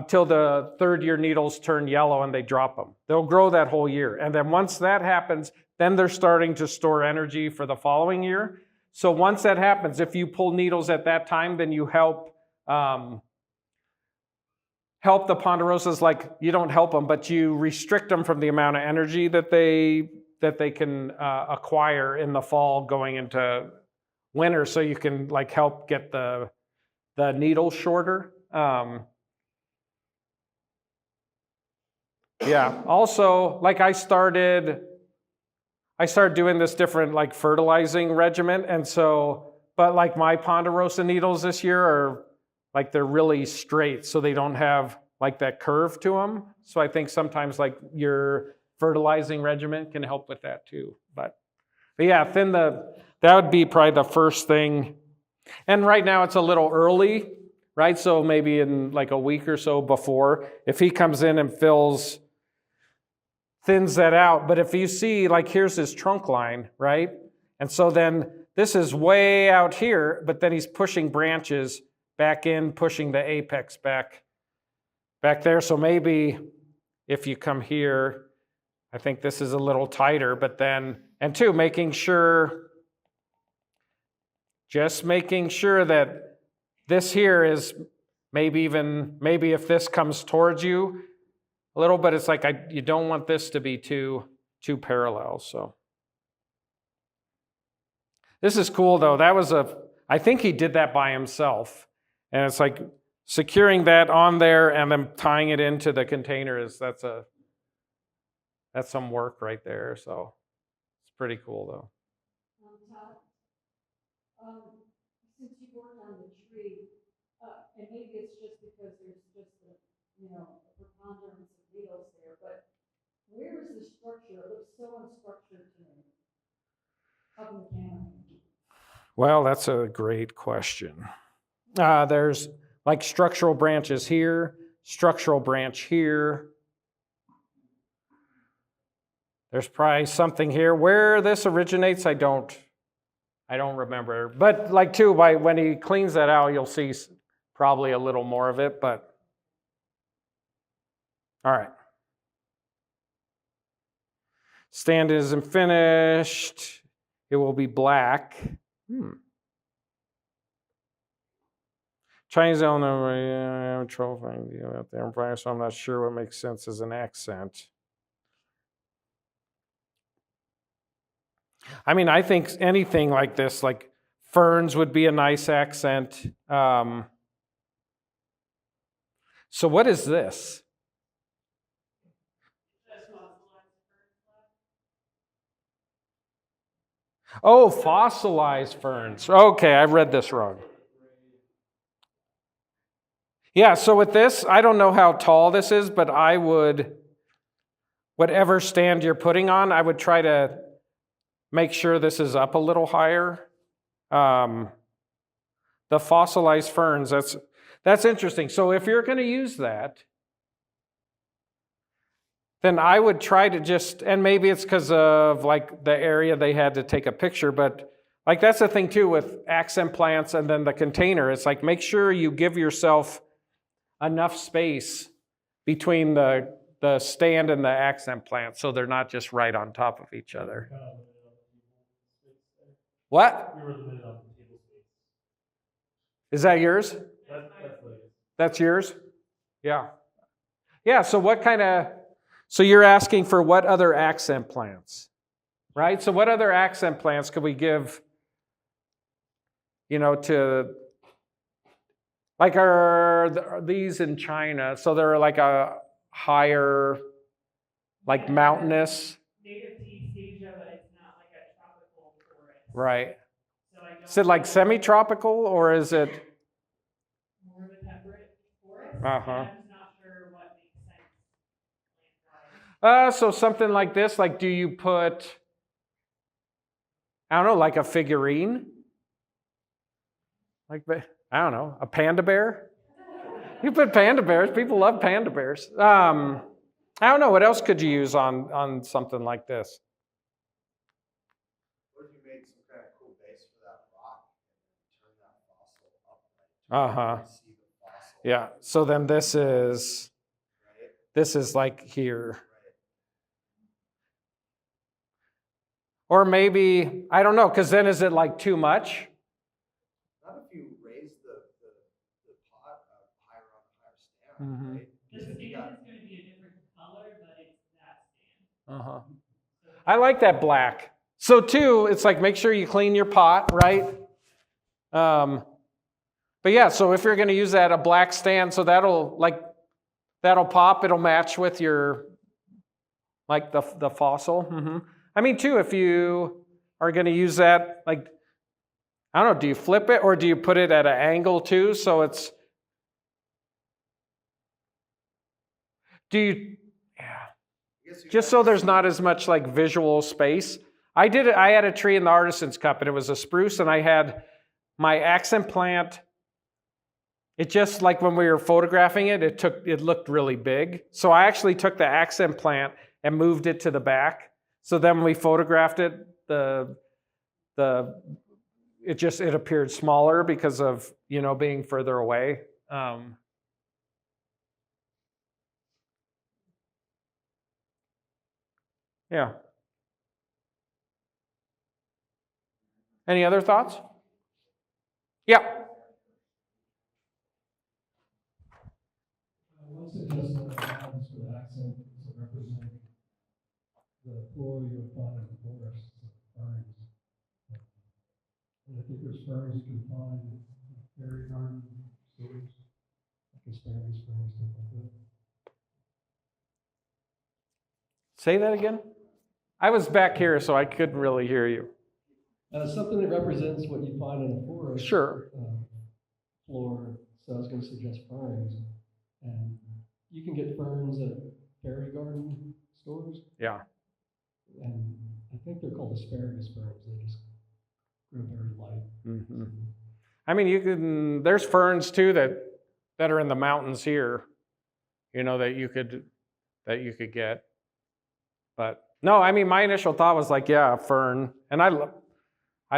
till the third year needles turn yellow and they drop them. They'll grow that whole year. And then once that happens, then they're starting to store energy for the following year. So once that happens, if you pull needles at that time, then you help the ponderosas, like you don't help them, but you restrict them from the amount of energy that they can acquire in the fall going into winter, so you can like help get the needles shorter. Yeah. Also, like I started doing this different like fertilizing regimen, and so, but like my ponderosa needles this year are like they're really straight, so they don't have like that curve to them. So I think sometimes like your fertilizing regimen can help with that too. But yeah, that would be probably the first thing. And right now it's a little early, right? So maybe in like a week or so before, if he comes in and thins that out. But if you see, like here's his trunk line, right? And so then this is way out here, but then he's pushing branches back in, pushing the apex back there. So maybe if you come here, I think this is a little tighter, but then, and two, just making sure that this here is maybe if this comes towards you a little bit, it's like you don't want this to be too parallel. So this is cool though. I think he did that by himself, and it's like securing that on there and then tying it into the container that's some work right there. So it's pretty cool though. Todd, Since you worked on the tree, and maybe it's just because there's just a, a preponderance of needles there, but where is the structure? It looks so unstructured to me. Up in the camera. Well, that's a great question. There's like structural branches here, structural branch here. There's probably something here. Where this originates, I don't remember. But like too, when he cleans that out, you'll see probably a little more of it, but all right. Stand isn't finished. It will be black. Chinese element trophy out there, so I'm not sure what makes sense as an accent. I mean, I think anything like this, like ferns would be a nice accent. So what is this? Oh, fossilized ferns. Okay, I read this wrong. Yeah, so with this, I don't know how tall this is, but I would, whatever stand you're putting on, I would try to make sure this is up a little higher. The fossilized ferns, that's interesting. So if you're going to use that, then I would try to just, and maybe it's because of like the area they had to take a picture, but like that's the thing too with accent plants and then the container. It's like make sure you give yourself enough space between the stand and the accent plant so they're not just right on top of each other. What? We were limited on the table space. Is that yours? That's yours? Yeah. Yeah, so what kind of, so you're asking for what other accent plants, right? So what other accent plants could we give, to, like are these in China? So they're like a higher, like mountainous. Native to East Asia, but it's not like a tropical forest. Right. So I don't Is it like semi-tropical or is it? more of a temperate forest. Uh-huh. And I'm just not sure what makes sense plant-wise. So something like this, like do you put, I don't know, like a figurine? Like, I don't know, a panda bear? You put panda bears, people love panda bears. I don't know, what else could you use on something like this? What if you made some kind of cool base for that rock and turn that fossil up? Uh-huh. Yeah, so then this is like here. Or maybe, I don't know, because then is it like too much? Not if you raise the pot higher on a higher stand, Mm-hmm. right? The stand is going to be a different color, but it's that stand. Uh-huh. I like that black. So too, it's like make sure you clean your pot, right? But yeah, so if you're going to use that, a black stand, so that'll pop, it'll match with your, like the fossil. Mm-hmm. I mean too, if you are going to use that, like, I don't know, do you flip it or do you put it at an angle too? So it's, just so there's not as much like visual space. I had a tree in the Artisan's Cup and it was a spruce and I had my accent plant. It just like when we were photographing it, it looked really big. So I actually took the accent plant and moved it to the back. So then when we photographed it, it appeared smaller because of, being further away. Yeah. Any other thoughts? Yeah. One suggestion I have is for the accent to represent the floor you would find in the forest, ferns. And I think there's ferns you can find in fairy garden stores, like asparagus ferns, stuff like that. Say that again? I was back here, so I couldn't really hear you. Something that represents what you find in a forest. Sure. Floor, so I was gonna suggest ferns. And you can get ferns at fairy garden stores, Yeah. and I think they're called asparagus ferns, they just grow very light. Hmm. I mean, there's ferns too that are in the mountains here, that you could get. But no, I mean, my initial thought was like, yeah, fern, and I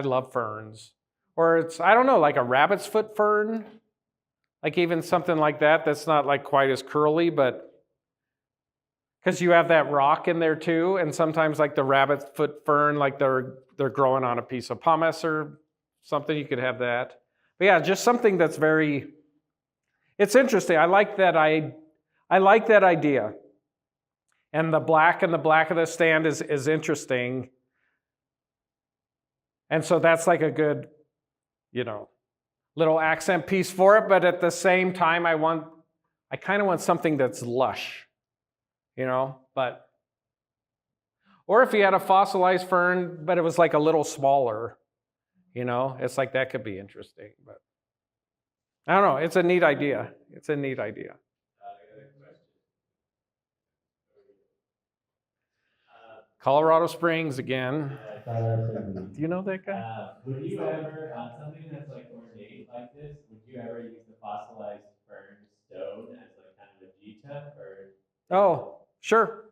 love ferns, or I don't know, like a rabbit's foot fern, like even something like that that's not like quite as curly, but because you have that rock in there too, and sometimes like the rabbit's foot fern, like they're growing on a piece of pumice or something, you could have that. But yeah, just something that's it's interesting. I like that idea. And the black of the stand is interesting. And so that's like a good, little accent piece for it. But at the same time, I kind of want something that's lush, but, or if you had a fossilized fern, but it was like a little smaller, it's like that could be interesting. But I don't know. It's a neat idea. Colorado Springs again. Do you know that guy? Would you ever, on something that's like ornate like this, would you ever use the fossilized fern stone as like kind of a G-tip or? Oh, sure.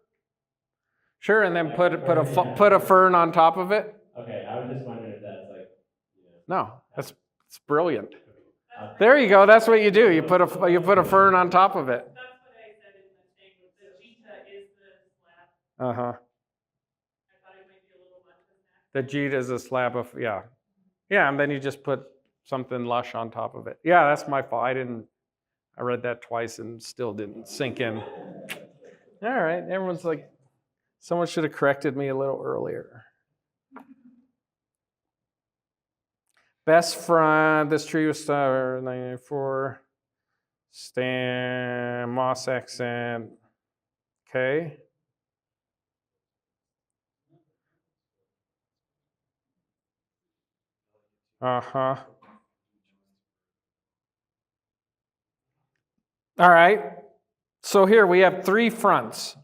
Sure, and then put a fern on top of it. Okay, I was just wondering if that's like, No, it's brilliant. There you go. That's what you do. You put a fern on top of it. That's what I said in the thing. The Jita is the slab. Uh-huh. I thought it might be a little much of that. The jeet is a slab of, yeah. Yeah, and then you just put something lush on top of it. Yeah, that's my fault. I read that twice and still didn't sink in. All right, everyone's like, someone should have corrected me a little earlier. Best front, this tree was 1994. Stem, moss accent. Okay. Uh-huh. All right. So here we have 2 fronts.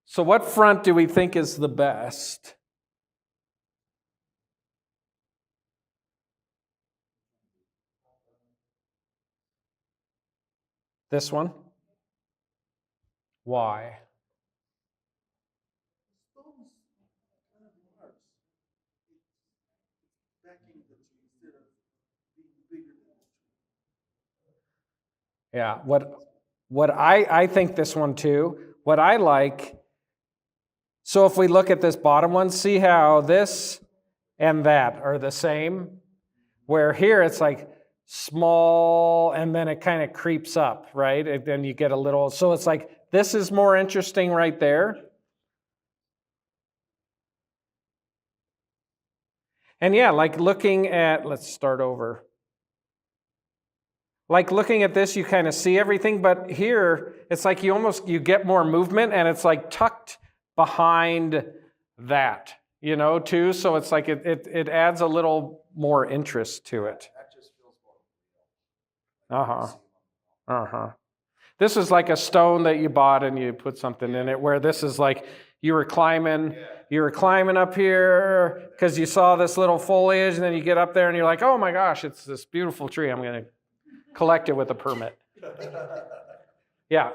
So what front do we think is the best? This one? Why? Stones kind of marks. It's backing the tree instead of being bigger than the tree. Yeah, what I think this one too, what I like, so if we look at this bottom one, see how this and that are the same? Where here it's like small and then it kind of creeps up, right? And then you get a little, so it's like this is more interesting right there. And yeah, like looking at, let's start over. Like looking at this, you kind of see everything, but here it's like you get more movement and it's like tucked behind that, too. So it's like it adds a little more interest to it. That just feels more real. This is like a stone that you bought and you put something in it, where this is like you were climbing up here because you saw this little foliage, and then you get up there and you're like, oh my gosh, it's this beautiful tree. I'm going to collect it with a permit. Yeah.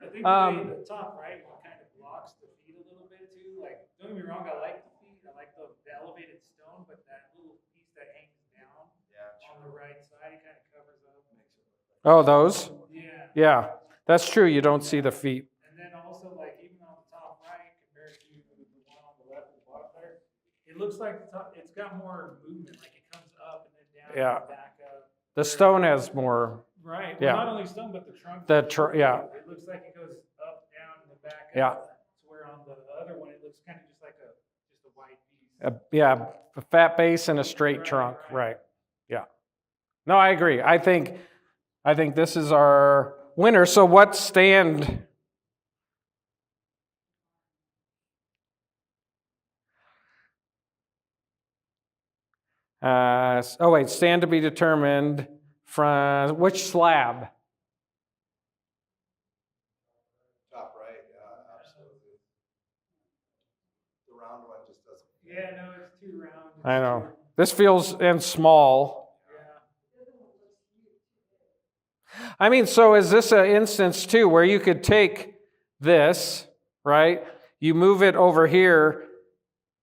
I think the top right kind of blocks the feet a little bit too. Like, don't get me wrong, I like the feet. I like the elevated stone, but that little piece that hangs down on the right side, it kind of covers up. Oh, those? Yeah. Yeah, that's true. You don't see the feet. And then also, like, even on the top right compared to the one on the left and the bottom there, it looks like the top, it's got more movement. Like it comes up and then down and back up. The stone has more. Right. Yeah. Well, not only stone, but the trunk. Yeah. It looks like it goes up, down, and then back up. Yeah. To where on the other one, it looks kind of just like just a white piece. A fat base and a straight trunk. Right. Yeah. No, I agree. I think this is our winner. So what stand Oh wait, stand to be determined from which slab? Top right, yeah, absolutely. The round one just doesn't. Yeah, no, it's too round. It's I know. too- This feels and small. Yeah. I mean, so is this an instance too where you could take this, right? You move it over here,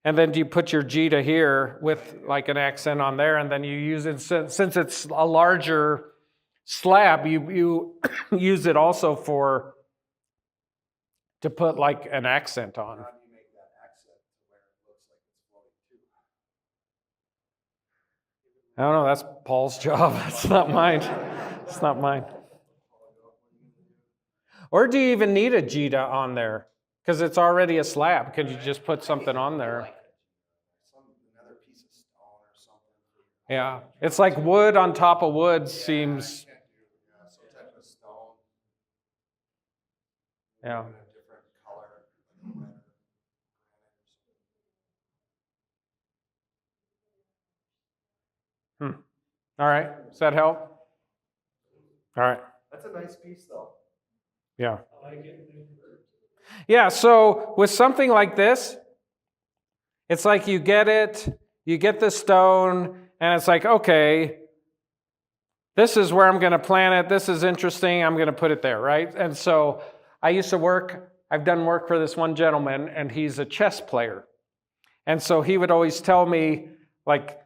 and then you put your G to here with like an accent on there, and then you use it, since it's a larger slab, you use it also to put like an accent on. How do you make that accent to where it looks like it's floating too? I don't know, that's Paul's job. That's not mine. It's not mine. Or do you even need a Gita on there? Because it's already a slab. Could you just put something on there? Another piece of stone or something. Yeah. It's like wood on top of wood seems. Yeah, some type of stone. Yeah. In a different color, like red or granite or something. All right. Does that help? All right. That's a nice piece though. Yeah. I like it. Yeah. So with something like this, it's like you get the stone, and it's like, okay, this is where I'm going to plant it. This is interesting. I'm going to put it there, right? And so I've done work for this one gentleman, and he's a chess player. And so he would always tell me, like,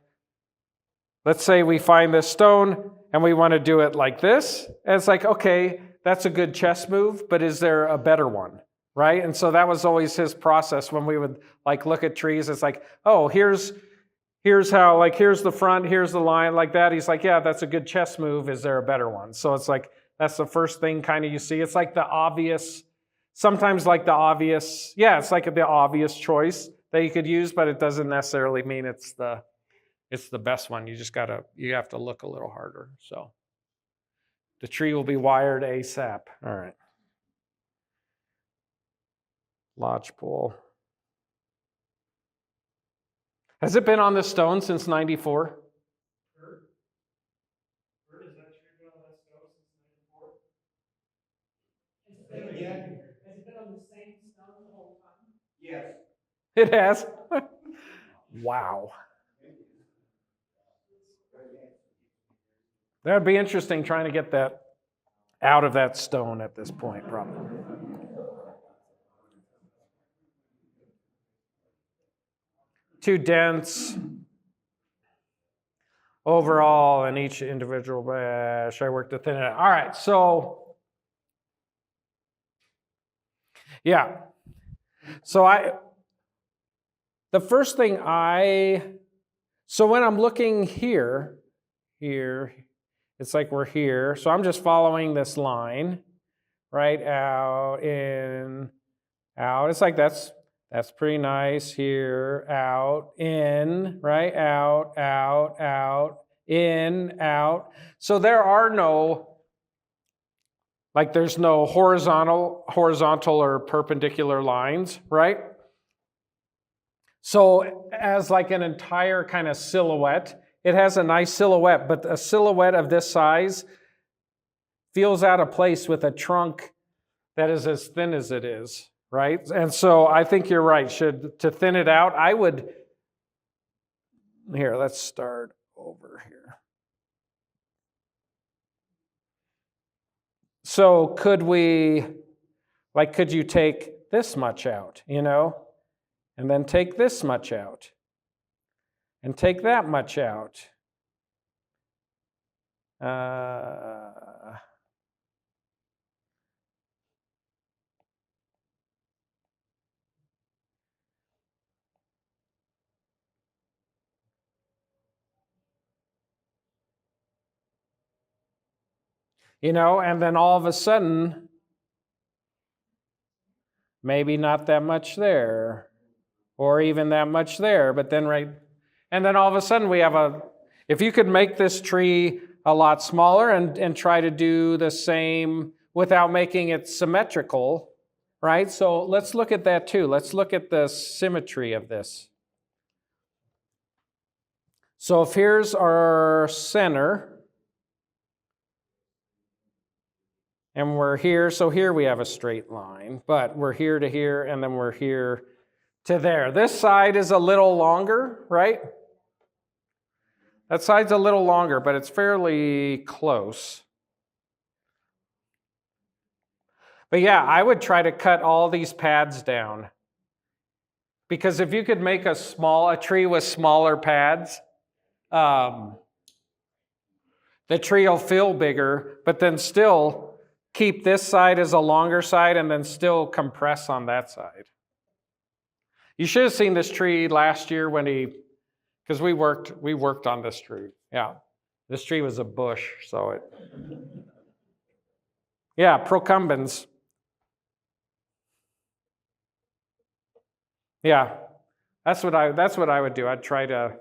let's say we find this stone and we want to do it like this. And it's like, okay, that's a good chess move, but is there a better one, right? And so that was always his process when we would like look at trees. It's like, oh, here's how, like, here's the front, here's the line, like that. He's like, yeah, that's a good chess move. Is there a better one? So it's like, that's the first thing kind of you see. It's like the obvious, sometimes like the obvious, yeah, it's like the obvious choice that you could use, but it doesn't necessarily mean it's the best one. You have to look a little harder. So the tree will be wired ASAP. All right. Lodgepole. Has it been on the stone since 94? Where does that tree go on that stone since 94? Has it been on the same stone the whole time? Yes. It has. Wow. That would be interesting trying to get that out of that stone at this point, probably. Too dense overall in each individual bash. I worked to thin it out. All right, so yeah. So the first thing so when I'm looking here, it's like we're here. So I'm just following this line, right? Out, in, out. It's like that's pretty nice here. Out, in, right? Out, out, out, in, out. So there are no, like there's no horizontal or perpendicular lines, right? So as like an entire kind of silhouette, it has a nice silhouette, but a silhouette of this size feels out of place with a trunk that is as thin as it is, right? And so I think you're right. To thin it out, I would, here, let's start over here. So could you take this much out, and then take this much out, and take that much out? And then all of a sudden, maybe not that much there, or even that much there, but then and then all of a sudden we have if you could make this tree a lot smaller and try to do the same without making it symmetrical, right? So let's look at that too. Let's look at the symmetry of this. So if here's our center, and we're here, so here we have a straight line, but we're here to here, and then we're here to there. This side is a little longer, right? That side's a little longer, but it's fairly close. But yeah, I would try to cut all these pads down. Because if you could make a tree with smaller pads, the tree will feel bigger, but then still keep this side as a longer side and then still compress on that side. You should have seen this tree last year because we worked on this tree. Yeah, this tree was a bush, so yeah, procumbens. Yeah, that's what I would do. I'd try to,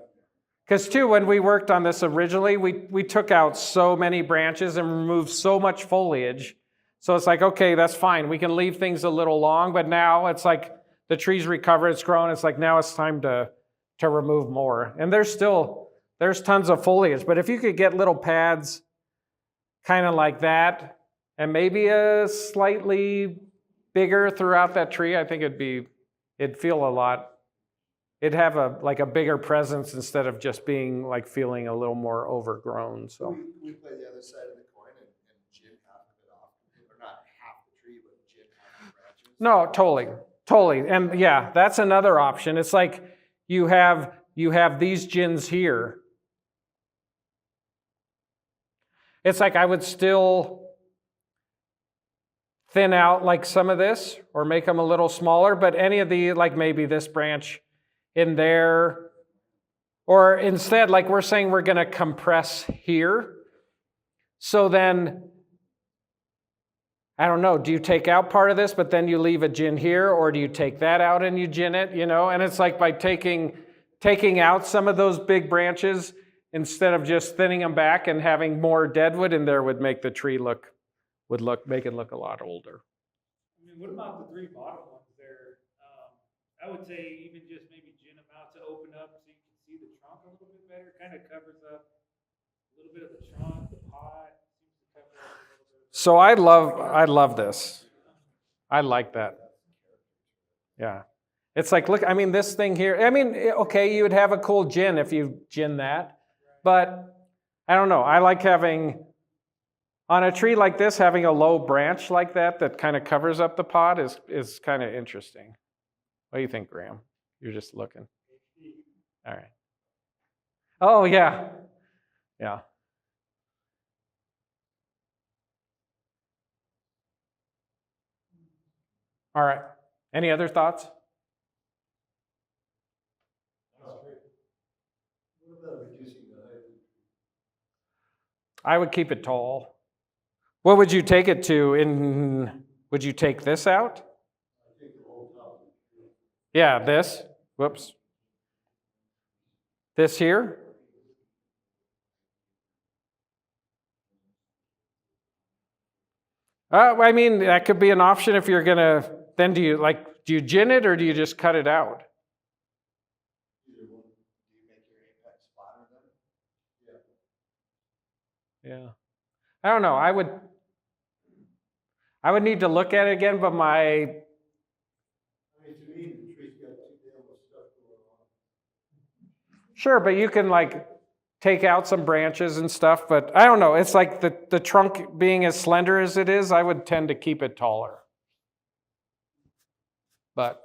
because too, when we worked on this originally, we took out so many branches and removed so much foliage. So it's like, okay, that's fine. We can leave things a little long, but now it's like the tree's recovered, it's grown. It's like now it's time to remove more. And there's tons of foliage, but if you could get little pads kind of like that, and maybe a slightly bigger throughout that tree, I think it'd feel a lot. It'd have a bigger presence instead of just being like feeling a little more overgrown. So We play the other side of the coin and gin half of it off, or not half the tree, but gin half the branches. no, totally, and yeah, that's another option. It's like you have these gins here. It's like I would still thin out like some of this or make them a little smaller, but any of the, like maybe this branch in there, or instead, like we're saying, we're going to compress here. So then, I don't know, do you take out part of this, but then you leave a gin here, or do you take that out and you gin it, And it's like by taking out some of those big branches, instead of just thinning them back and having more deadwood in there would make the tree make it look a lot older. I mean, what about the three bottom ones there? I would say even just maybe gin them out to open up so you can see the trunk a little bit better. Kind of covers up a little bit of the trunk, the pot. Seems to cover up a little bit of So I love this. I like that. Yeah. It's like, look, I mean, this thing here, I mean, okay, you would have a cool gin if you gin that, but I don't know. I like having, on a tree like this, having a low branch like that kind of covers up the pot is kind of interesting. What do you think, Graham? You're just looking. All right. Oh, yeah. Yeah. All right. Any other thoughts? What about reducing the height of the tree? I would keep it tall. What would you take it to? Would you take this out? I think the whole top of the tree. Yeah, this. Whoops. This here? I mean, that could be an option if you're gonna, then do you gin it or do you just cut it out? Either one. Do you make your apex flatter then? Yeah. I don't know. I would need to look at it again, but I mean, to me, the tree's got too damn much stuff going on. sure, but you can like take out some branches and stuff, but I don't know. It's like the trunk being as slender as it is, I would tend to keep it taller. But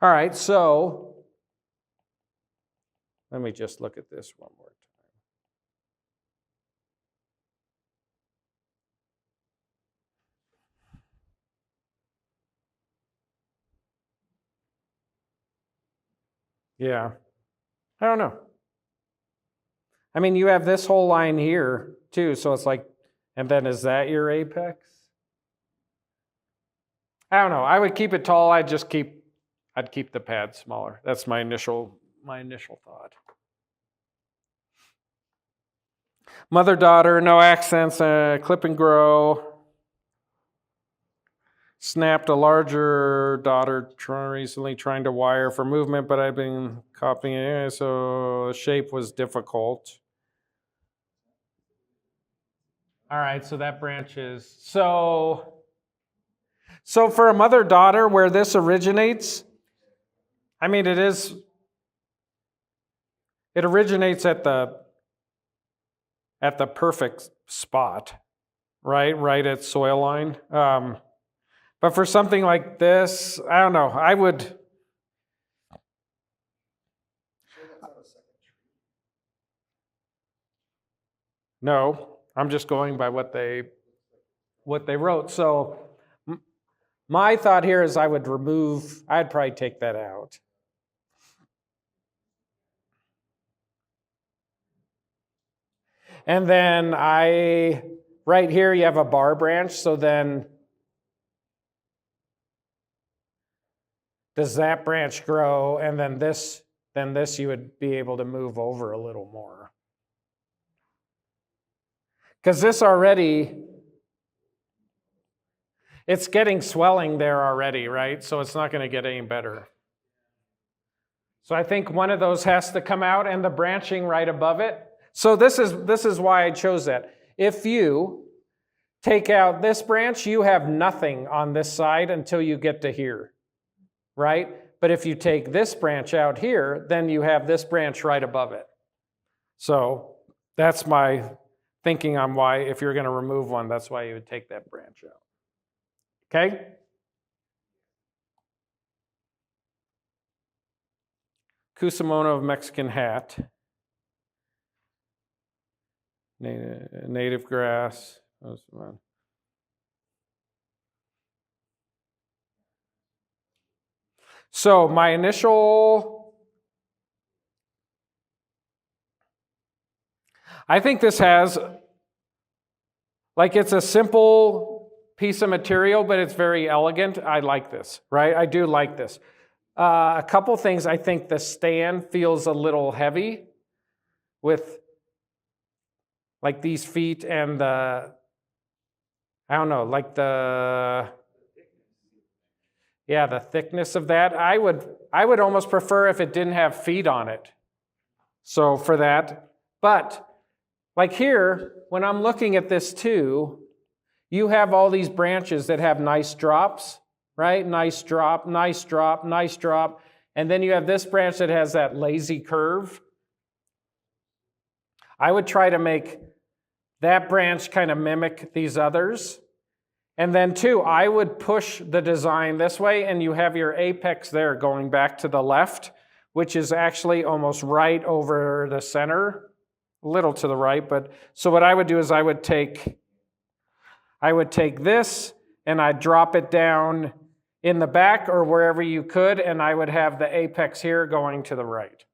all right, so let me just look at this one more time. Yeah, I don't know. I mean, you have this whole line here too, so it's like, and then is that your apex? I don't know. I would keep it tall. I'd keep the pad smaller. That's my initial thought. Mother-daughter, no accents, clip and grow. Snapped a larger daughter recently trying to wire for movement, but I've been copying it, so the shape was difficult. All right, so that branches. So for a mother-daughter where this originates, I mean, it originates at the perfect spot, right? Right at soil line. But for something like this, I don't know, I would. Sure that's not a second tree. No, I'm just going by what they wrote. So my thought here is I'd probably take that out. And then right here you have a bar branch, so then does that branch grow, and then this you would be able to move over a little more. Because this already, it's getting swelling there already, right? So it's not going to get any better. So I think one of those has to come out, and the branching right above it. So this is why I chose that. If you take out this branch, you have nothing on this side until you get to here, right? But if you take this branch out here, then you have this branch right above it. So that's my thinking on why, if you're going to remove one, that's why you would take that branch out. Okay? Cusimano of Mexican hat. Native grass. So my initial, I think this has, like, it's a simple piece of material, but it's very elegant. I like this, right? I do like this. A couple things. I think the stand feels a little heavy with like these feet and the, I don't know, like the thickness of that. I would almost prefer if it didn't have feet on it. So for that, but like here, when I'm looking at this too, you have all these branches that have nice drops, right? Nice drop, nice drop, nice drop. And then you have this branch that has that lazy curve. I would try to make that branch kind of mimic these others. And then too, I would push the design this way, and you have your apex there going back to the left, which is actually almost right over the center, a little to the right. But so what I would do is I would take this and I'd drop it down in the back or wherever you could, and I would have the apex here going to the right.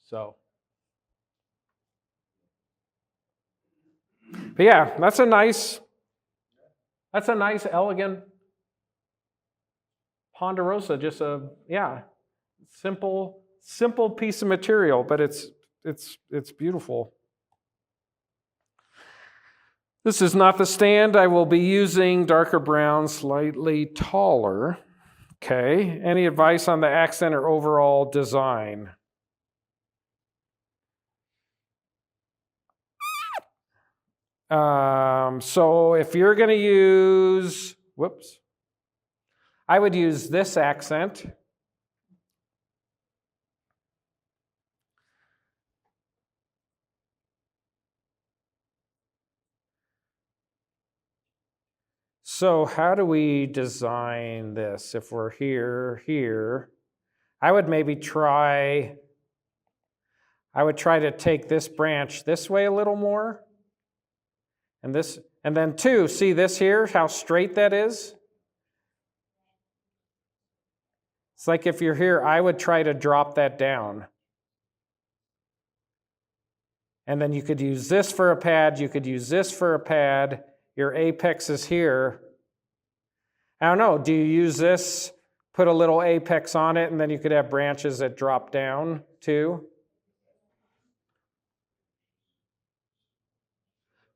So. But yeah, that's a nice, elegant ponderosa. Just a, simple piece of material, but it's beautiful. This is not the stand. I will be using darker brown, slightly taller. Okay. Any advice on the accent or overall design? So if you're going to use, I would use this accent. So how do we design this? If we're here, I would try to take this branch this way a little more. And this, and then two, see this here, how straight that is? It's like if you're here, I would try to drop that down. And then you could use this for a pad, you could use this for a pad, your apex is here. I don't know, do you use this, put a little apex on it, and then you could have branches that drop down too?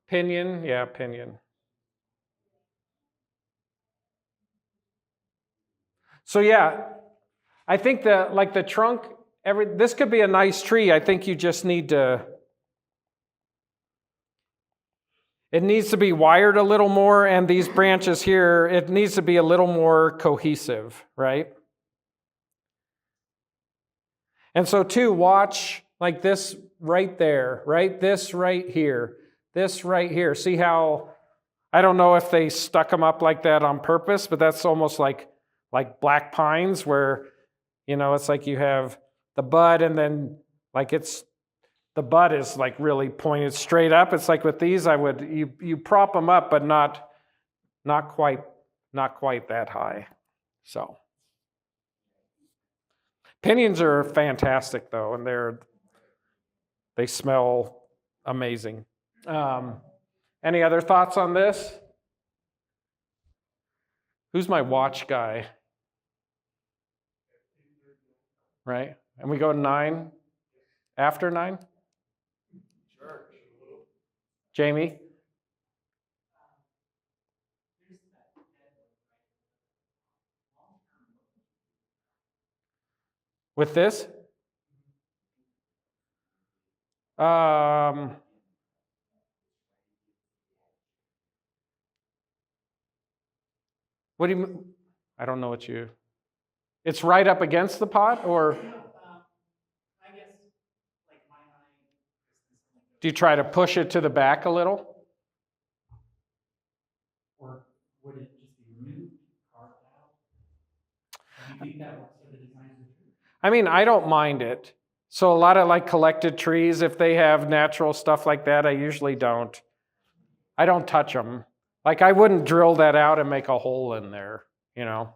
Pinion, yeah, pinion. So yeah, I think that like the trunk, this could be a nice tree. I think you just need to, it needs to be wired a little more, and these branches here, it needs to be a little more cohesive, right? And so too, watch like this right there, right? This right here, this right here. See how, I don't know if they stuck them up like that on purpose, but that's almost like black pines where, you know, it's like you have the bud and then like the bud is like really pointed straight up. It's like with these, you prop them up, but not quite that high. So pinions are fantastic though, and they smell amazing. Any other thoughts on this? Who's my watch guy? Right? And we go 9? After 9? Sure. Jamie? With this? What do you mean? I don't know what you... It's right up against the pot, or... I guess, like my eye. Do you try to push it to the back a little? Or would it just be removed, carved out? Do you think that works for the design of the tree? I mean, I don't mind it. So a lot of like collected trees, if they have natural stuff like that, I usually don't. I don't touch them. Like I wouldn't drill that out and make a hole in there, you know.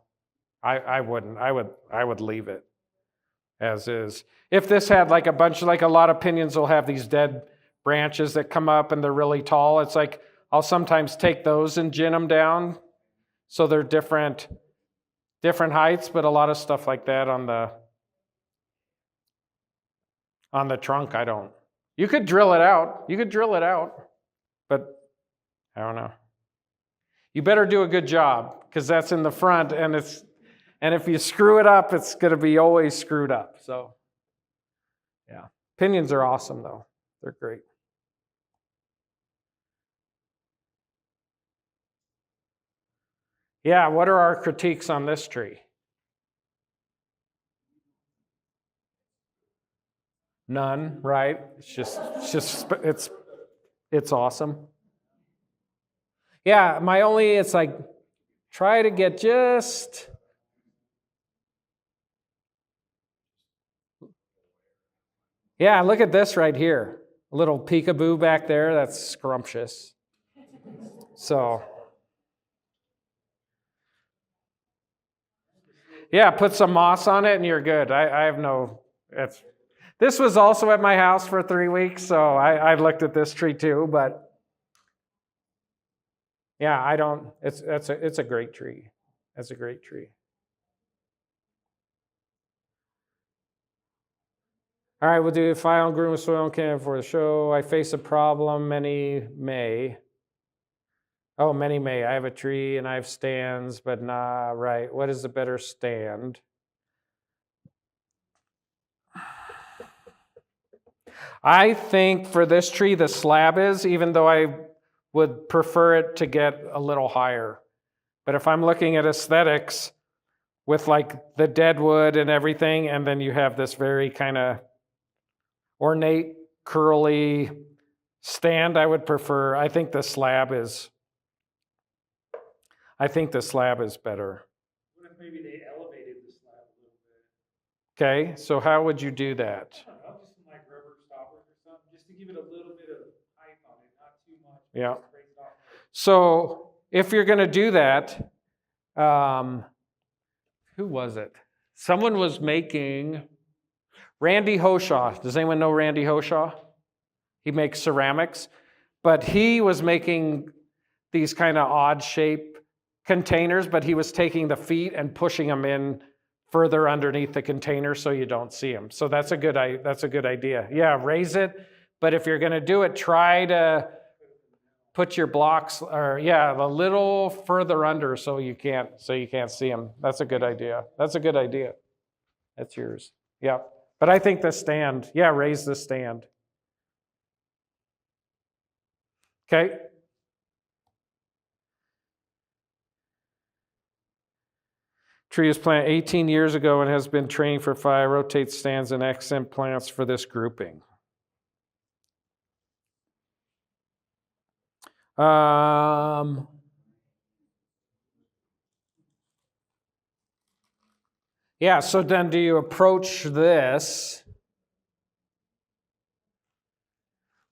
I wouldn't. I would leave it as is. If this had like a bunch, like a lot of pinions will have these dead branches that come up and they're really tall. It's like I'll sometimes take those and gin them down so they're different heights, but a lot of stuff like that on the trunk, I don't. You could drill it out. But I don't know. You better do a good job because that's in the front, and if you screw it up, it's going to be always screwed up. So, yeah. Pinions are awesome, though. They're great. Yeah, what are our critiques on this tree? None, right? It's awesome. Yeah, it's like, try to get just... Yeah, look at this right here. A little peekaboo back there, that's scrumptious. So, yeah, put some moss on it and you're good. I have no... This was also at my house for 3 weeks, so I looked at this tree too, but yeah, I don't... It's a great tree. That's a great tree. All right, we'll do file and groom soil can for the show. I face a problem, many may. Oh, many may. I have a tree and I have stands, but nah, right. What is a better stand? I think for this tree, the slab is, even though I would prefer it to get a little higher. But if I'm looking at aesthetics with like the dead wood and everything, and then you have this very kind of ornate, curly stand, I think the slab is better. What if maybe they elevated the slab a little bit? Okay, so how would you do that? I don't know, just some like rubber stoppers or something, just to give it a little bit of height on it, not too much. Yeah. Just raise it off. So if you're going to do that, who was it? Someone was making Randy Hoshaw. Does anyone know Randy Hoshaw? He makes ceramics, but he was making these kind of odd shape containers, but he was taking the feet and pushing them in further underneath the container so you don't see them. So that's a good idea. Yeah, raise it, but if you're going to do it, try to put your blocks, or yeah, a little further under so you can't see them. That's a good idea. That's a good idea. That's yours. Yeah. But I think the stand, yeah, raise the stand. Okay. Tree was planted 18 years ago and has been trained for 5 rotate stands and accent plants for this grouping. Yeah, so then do you approach this?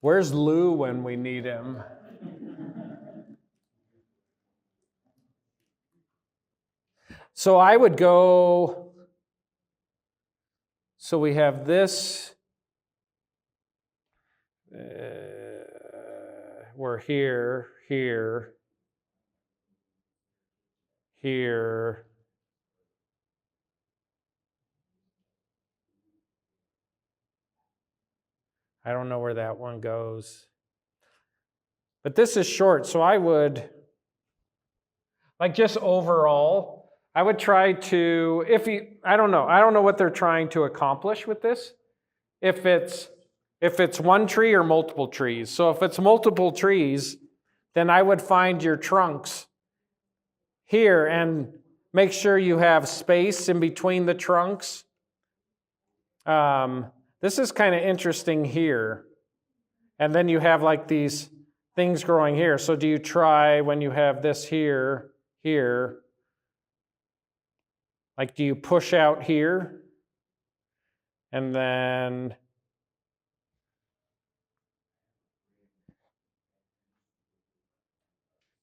Where's Lou when we need him? So I would go, so we have this, we're here, here, here. I don't know where that one goes. But this is short, so I would, like just overall, I would try to, I don't know what they're trying to accomplish with this. If it's one tree or multiple trees. So if it's multiple trees, then I would find your trunks here and make sure you have space in between the trunks. This is kind of interesting here. And then you have like these things growing here. So do you try when you have this here, here, like do you push out here? And then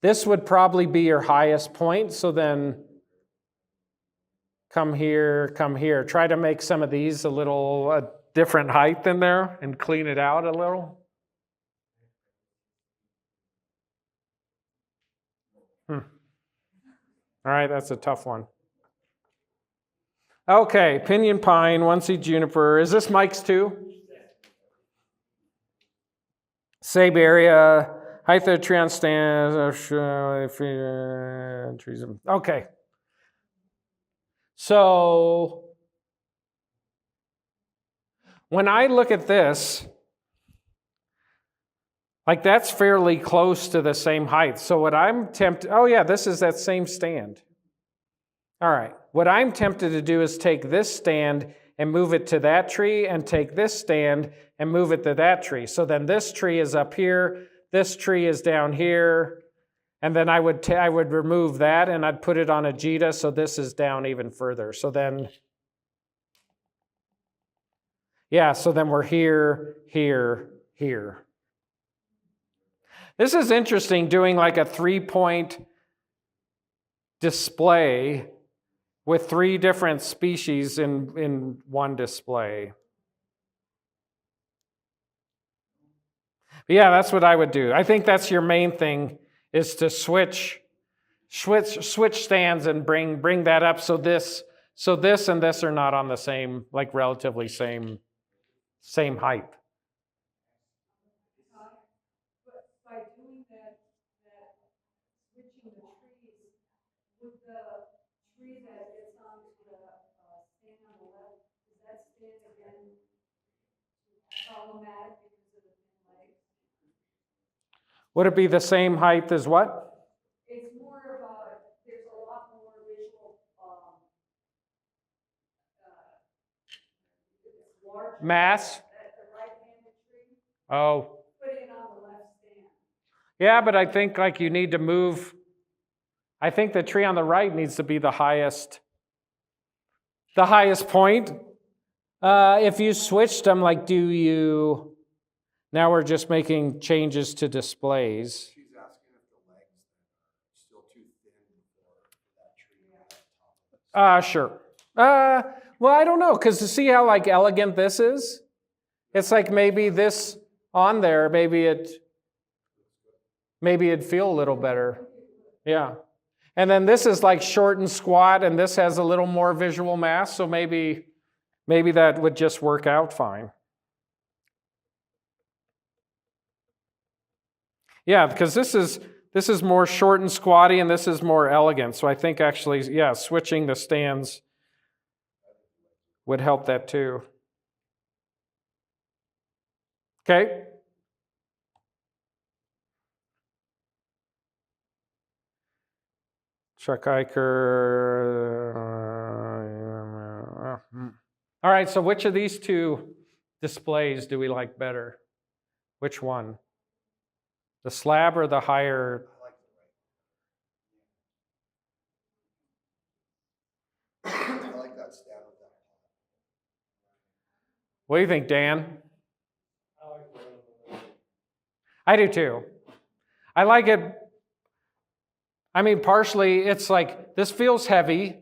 this would probably be your highest point. So then come here, come here. Try to make some of these a little different height in there and clean it out a little. All right, that's a tough one. Okay, pinyon pine, one seed juniper. Is this Mike's too? Saberia, height of tree on stands. Trees. Okay. So when I look at this, like that's fairly close to the same height. So what I'm tempted, oh yeah, this is that same stand. All right, what I'm tempted to do is take this stand and move it to that tree and take this stand and move it to that tree. So then this tree is up here, this tree is down here, and then I would remove that and I'd put it on a Jita so this is down even further. So then, yeah, so then we're here, here, here. This is interesting, doing like a 3-point display with 3 different species in one display. But yeah, that's what I would do. I think that's your main thing, is to switch stands and bring that up so this and this are not on the same, like relatively same height. But by doing that switching the trees, would the tree that is on the stand on the left, does that stand again problematic because of the thin legs? Would it be the same height as what? It's more of there's a lot more visual, it's larger. Mass? The right-handed tree, Oh. put it on the left stand. Yeah, but I think like you need to move, I think the tree on the right needs to be the highest point. If you switched them, like now we're just making changes to displays. She's asking if the legs are still too thin for that tree on top of it. Sure. Well, I don't know, because to see how like elegant this is, it's like maybe this on there, maybe it'd feel a little better. Yeah. And then this is like short and squat, and this has a little more visual mass, so maybe that would just work out fine. Yeah, because this is more short and squatty, and this is more elegant. So I think actually, yeah, switching the stands would help that too. Okay. Chuck Eicher. All right, so which of these two displays do we like better? Which one? The slab or the higher? I like that stab of that. What do you think, Dan? I do too. I like it. I mean, partially, it's like this feels heavy.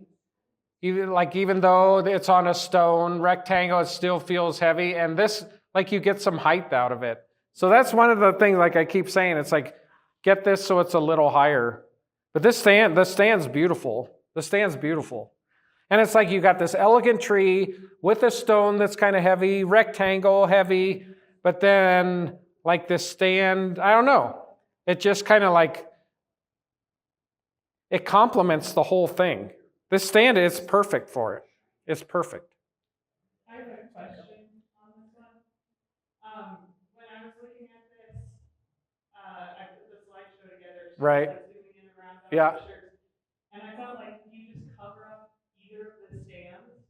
Even though it's on a stone rectangle, it still feels heavy. And this, like, you get some height out of it. So that's one of the things, like I keep saying, it's like, get this so it's a little higher. But the stand's beautiful. The stand's beautiful. And it's like you got this elegant tree with a stone that's kind of heavy, rectangle heavy, but then like this stand, I don't know. It just kind of like, it complements the whole thing. This stand is perfect for it. It's perfect. I have a question on this one. When I was looking at this, I put the slideshow together. So Right. I was zooming in around the Yeah. pictures, and I felt like if you just cover up either of the stands,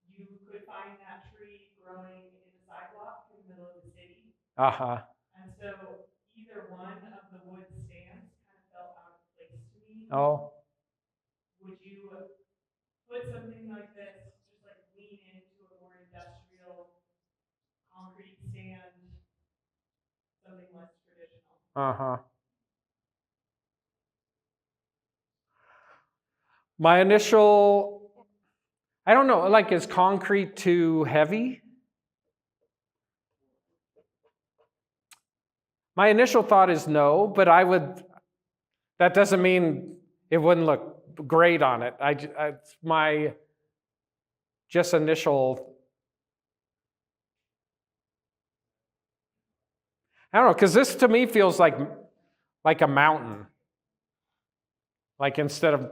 you could find that tree growing in the sidewalk in the middle of the city. Uh-huh. And so either one of the wood stands kind of felt out of place to me. Oh. Would you put something like this, just like lean into a more industrial concrete stand, something less traditional? Uh-huh. My initial, I don't know, like, is concrete too heavy? My initial thought is no, but that doesn't mean it wouldn't look great on it. It's my just initial, I don't know, because this to me feels like a mountain. Like instead of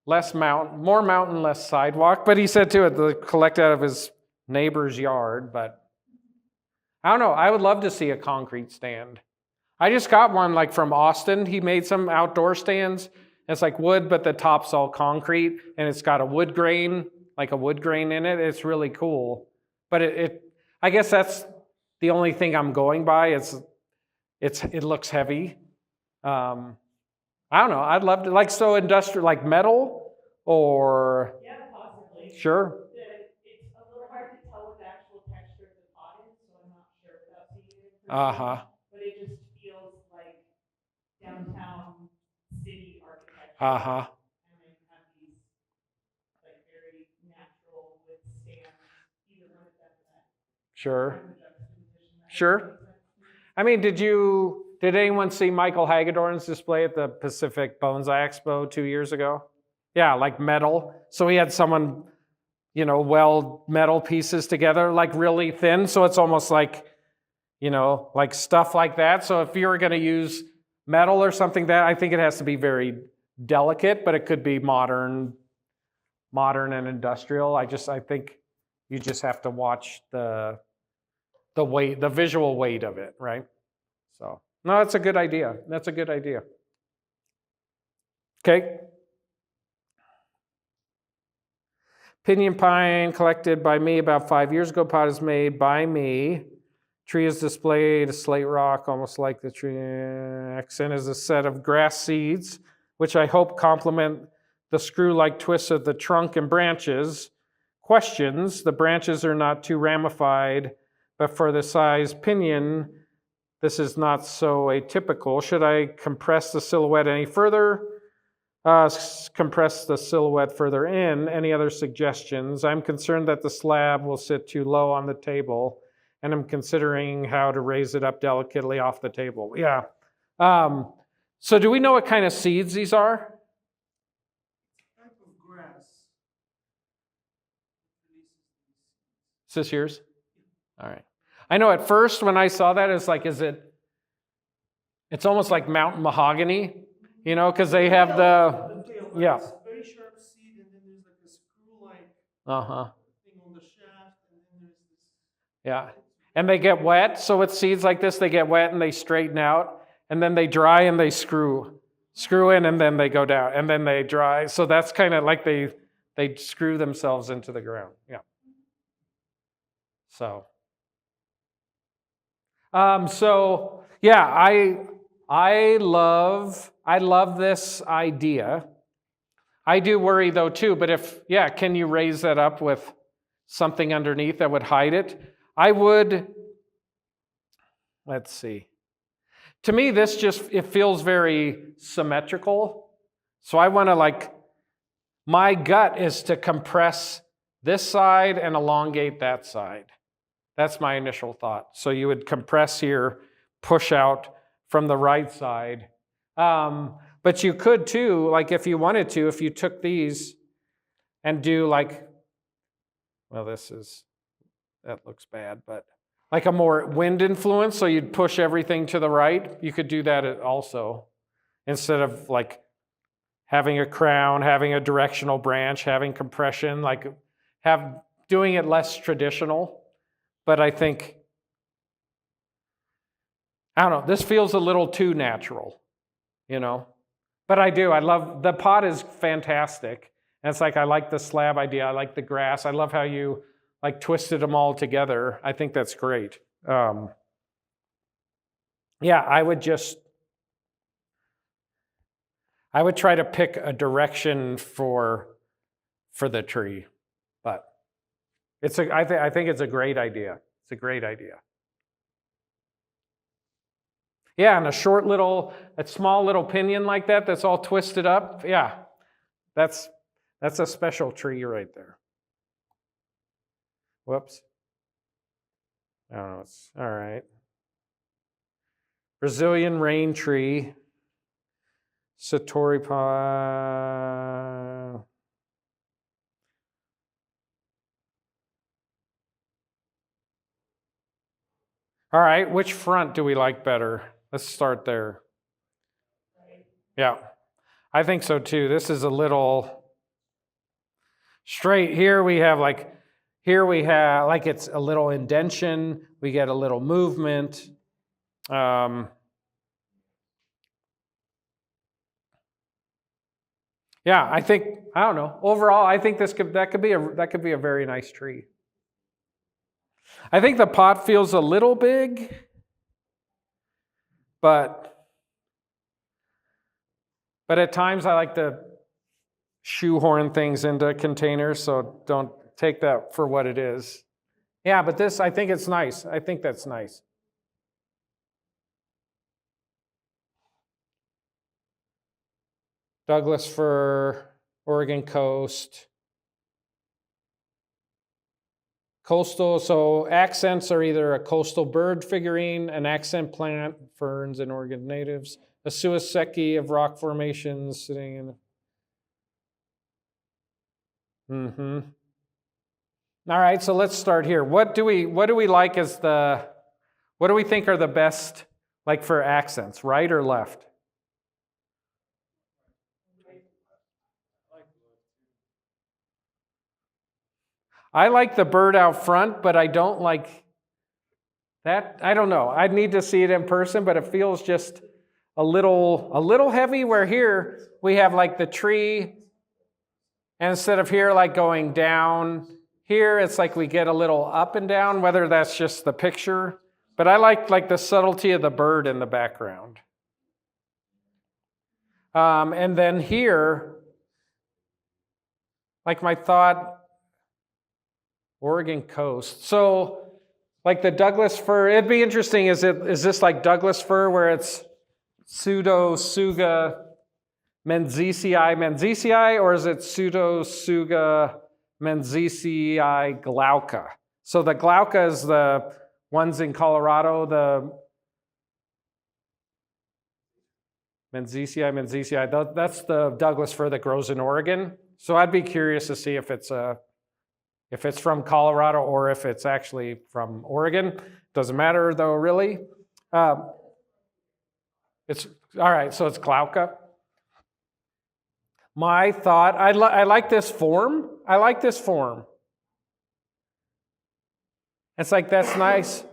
more mountain, less sidewalk. But he said too, it collect out of his neighbor's yard. But I don't know, I would love to see a concrete stand. I just got one like from Austin. He made some outdoor stands. It's like wood, but the top's all concrete, and it's got a wood grain, like a wood grain in it. It's really cool. But I guess that's the only thing I'm going by. It looks heavy. I don't know. I'd love to, like, so industrial, like metal or. Yeah, possibly. Sure. It's a little hard to tell what the actual texture of the pot is, so I'm not sure without seeing it. Uh-huh. But it just feels like downtown city architecture. Uh-huh. And then you have these like very natural wood stands, either one of them that Sure. kind of juxtaposition that Sure. makes sense to me. I mean, did anyone see Michael Hagedorn's display at the Pacific Bonsai Expo 2 years ago? Yeah, like metal. So he had someone, weld metal pieces together, like really thin. So it's almost like, like stuff like that. So if you were going to use metal or something I think it has to be very delicate, but it could be modern and industrial. I think you just have to watch the weight, the visual weight of it, right? So, no, that's a good idea. That's a good idea. Okay. Pinyon pine collected by me about 5 years ago. Pot is made by me. Tree is displayed, a slate rock, almost like the tree. Accent is a set of grass seeds, which I hope complement the screw-like twists of the trunk and branches. Questions: the branches are not too ramified, but for the size pinyon, this is not so atypical. Should I compress the silhouette any further? Compress the silhouette further in. Any other suggestions? I'm concerned that the slab will sit too low on the table, and I'm considering how to raise it up delicately off the table. Yeah. So do we know what kind of seeds these are? Type of grass. Is this yours? All right. I know at first when I saw that, it's like, is it It's almost like mountain mahogany, you know, because they have the, tail, yeah. it's very sharp seed, and then there's like a screw-like Uh-huh. thing on the shaft, and then there's this. Yeah. And they get wet. So with seeds like this, they get wet and they straighten out. And then they dry and they screw in, and then they go down. And then they dry. So that's kind of like they screw themselves into the ground. Yeah. So. Yeah, I love this idea. I do worry though too, but can you raise that up with something underneath that would hide it? I would, let's see. To me, it feels very symmetrical. So I want to my gut is to compress this side and elongate that side. That's my initial thought. So you would compress here, push out from the right side. But you could too, if you wanted to, if you took these and do that looks bad, but a more wind influence, so you'd push everything to the right. You could do that also, instead of having a crown, having a directional branch, having compression, doing it less traditional. But I think, I don't know, this feels a little too natural, you know? But I love, the pot is fantastic. And it's I like the slab idea, I like the grass, I love how you twisted them all together. I think that's great. I would try to pick a direction for the tree, but I think it's a great idea. It's a great idea. Yeah, and a small little pinion like that that's all twisted up. Yeah, that's a special tree right there. Whoops. Oh, it's all right. Brazilian rain tree. Satori pine. All right, which front do we like better? Let's start there. Yeah, I think so too. This is a little straight. Here we have it's a little indentation. We get a little movement. Yeah, I don't know. Overall, I think that could be a very nice tree. I think the pot feels a little big, but at times I like to shoehorn things into containers, so don't take that for what it is. Yeah, but I think it's nice. I think that's nice. Douglas fir, Oregon coast. Coastal, so accents are either a coastal bird figurine, an accent plant, ferns and Oregon natives, a suiseki of rock formations sitting in. All right, so let's start here. What do we like what do we think are the best for accents, right or left? I like the bird out front, but I don't like that. I don't know. I'd need to see it in person, but it feels just a little heavy, where here we have the tree, and instead of here going down, here it's we get a little up and down, whether that's just the picture. But I like the subtlety of the bird in the background. And then here, my thought, Oregon coast. So, the Douglas fir, it'd be interesting. Is this Douglas fir, where it's Pseudotsuga menziesii, or is it Pseudotsuga menziesii glauca? So the glauca is the ones in Colorado. The menziesii, that's the Douglas fir that grows in Oregon. So I'd be curious to see if it's from Colorado or if it's actually from Oregon. Doesn't matter though, really. It's, all right, so it's Glauca. My thought, I like this form. I like this form. It's like, that's nice.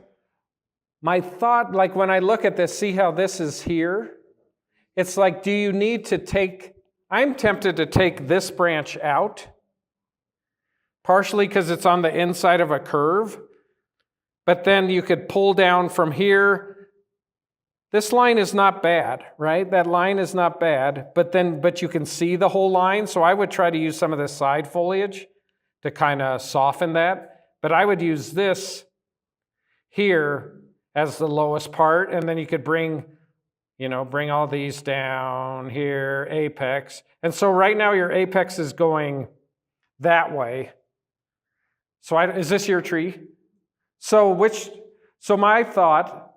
My thought, like when I look at this, see how this is here? It's like, do you need to take, I'm tempted to take this branch out, partially because it's on the inside of a curve, but then you could pull down from here. This line is not bad, right? That line is not bad, but you can see the whole line, so I would try to use some of this side foliage to kind of soften that, but I would use this here as the lowest part, and then you could bring all these down here, apex. And so right now your apex is going that way. So is this your tree? So my thought,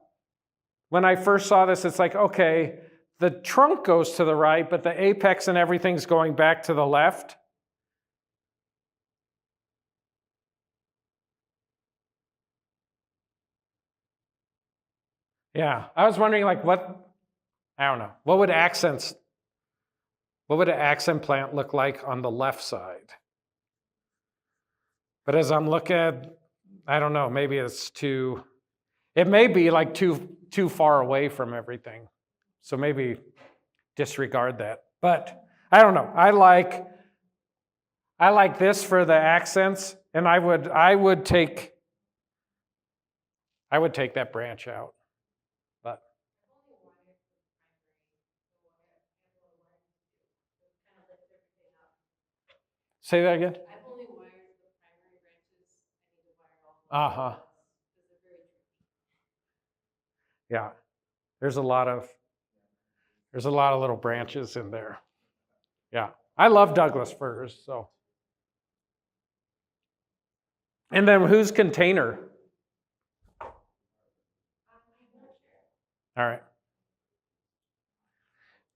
when I first saw this, it's like, okay, the trunk goes to the right, but the apex and everything's going back to the left. Yeah, I was wondering like I don't know, what would an accent plant look like on the left side? But as I'm looking, I don't know, maybe it may be like too far away from everything. So maybe disregard that. But I don't know. I like this for the accents, and I would take that branch out. But say that again. I've only wired the primary branches. I need to wire all the Uh-huh. because they're very tricky. Yeah. There's a lot of little branches in there. Yeah. I love Douglas firs, so. And then whose container? All right.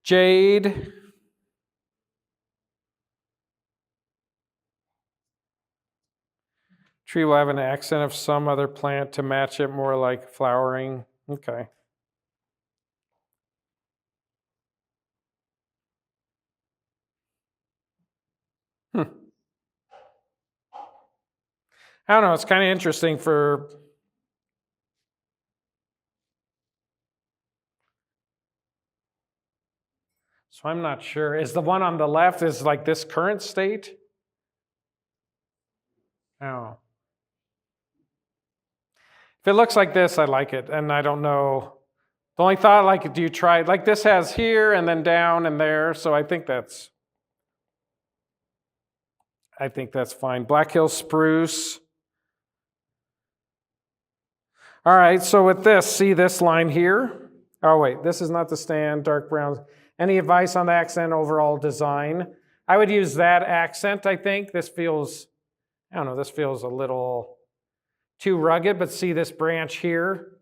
Jade. Tree will have an accent of some other plant to match it more like flowering. Okay. I don't know. It's kind of interesting so I'm not sure. Is the one on the left is like this current state? Oh. If it looks like this, I like it. And I don't know. The only thought, like, do you try, like this has here and then down and there. So I think that's fine. Black Hill spruce. All right, so with this, see this line here? Oh wait, this is not the stand, dark brown. Any advice on the accent overall design? I would use that accent, I think. This feels a little too rugged, but see this branch here?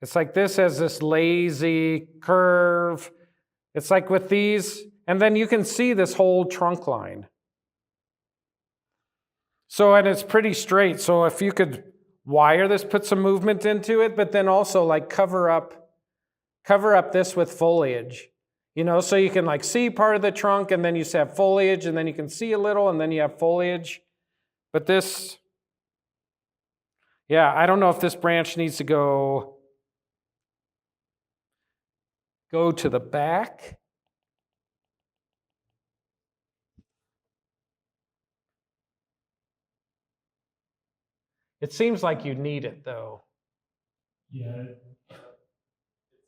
It's like this has this lazy curve. It's like with these, and then you can see this whole trunk line. So, and it's pretty straight. So if you could wire this, put some movement into it, but then also like cover up this with foliage, so you can like see part of the trunk and then you have foliage and then you can see a little and then you have foliage. But this, yeah, I don't know if this branch needs to go to the back. It seems like you need it though. Yeah, it's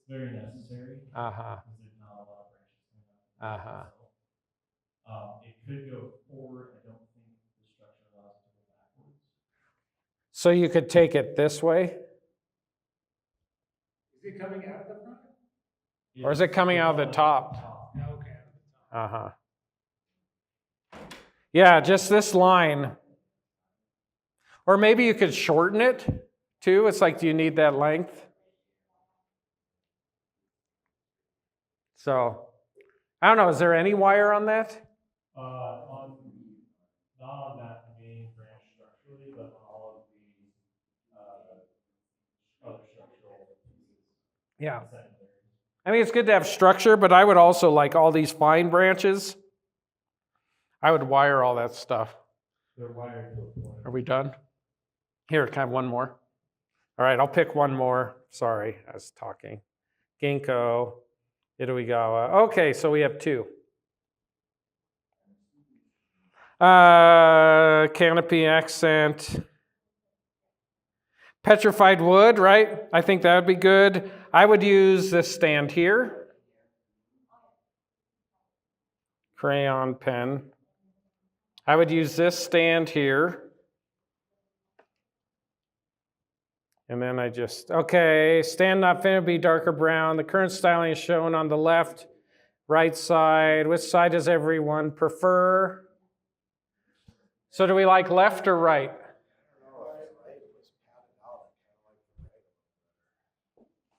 very necessary. Uh-huh. Because there's not a lot of branches coming out. Uh-huh. It could go forward. I don't think the structure allows it to go backwards. So you could take it this way? Is it coming out of the front? Or is it coming out of the top? No, okay, out of the top. Uh-huh. Yeah, just this line. Or maybe you could shorten it too. It's like, do you need that length? So, I don't know, is there any wire on that? Not on that main branch structurally, but on all of the Yeah. I mean, it's good to have structure, but I would also like all these fine branches. I would wire all that stuff. They're wired to a point. Are we done? Here, can I have one more? All right, I'll pick one more. Sorry, I was talking. Ginkgo, Itawigawa. Okay, so we have two. Canopy accent. Petrified wood, right? I think that would be good. I would use this stand here. Crayon pen. I would use this stand here. And then I just, okay, stand not fin be darker brown. The current styling is shown on the left, right side. Which side does everyone prefer? So do we like left or right?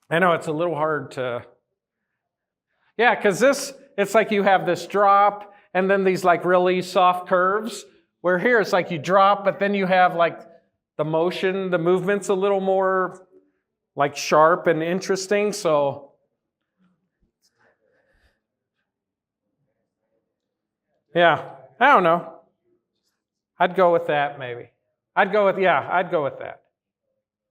I know it's a little hard to, yeah, because this, it's like you have this drop and then these like really soft curves, where here it's like you drop, but then you have like the motion, the movement's a little more like sharp and interesting, so. Yeah, I don't know. I'd go with that maybe. I'd go with that.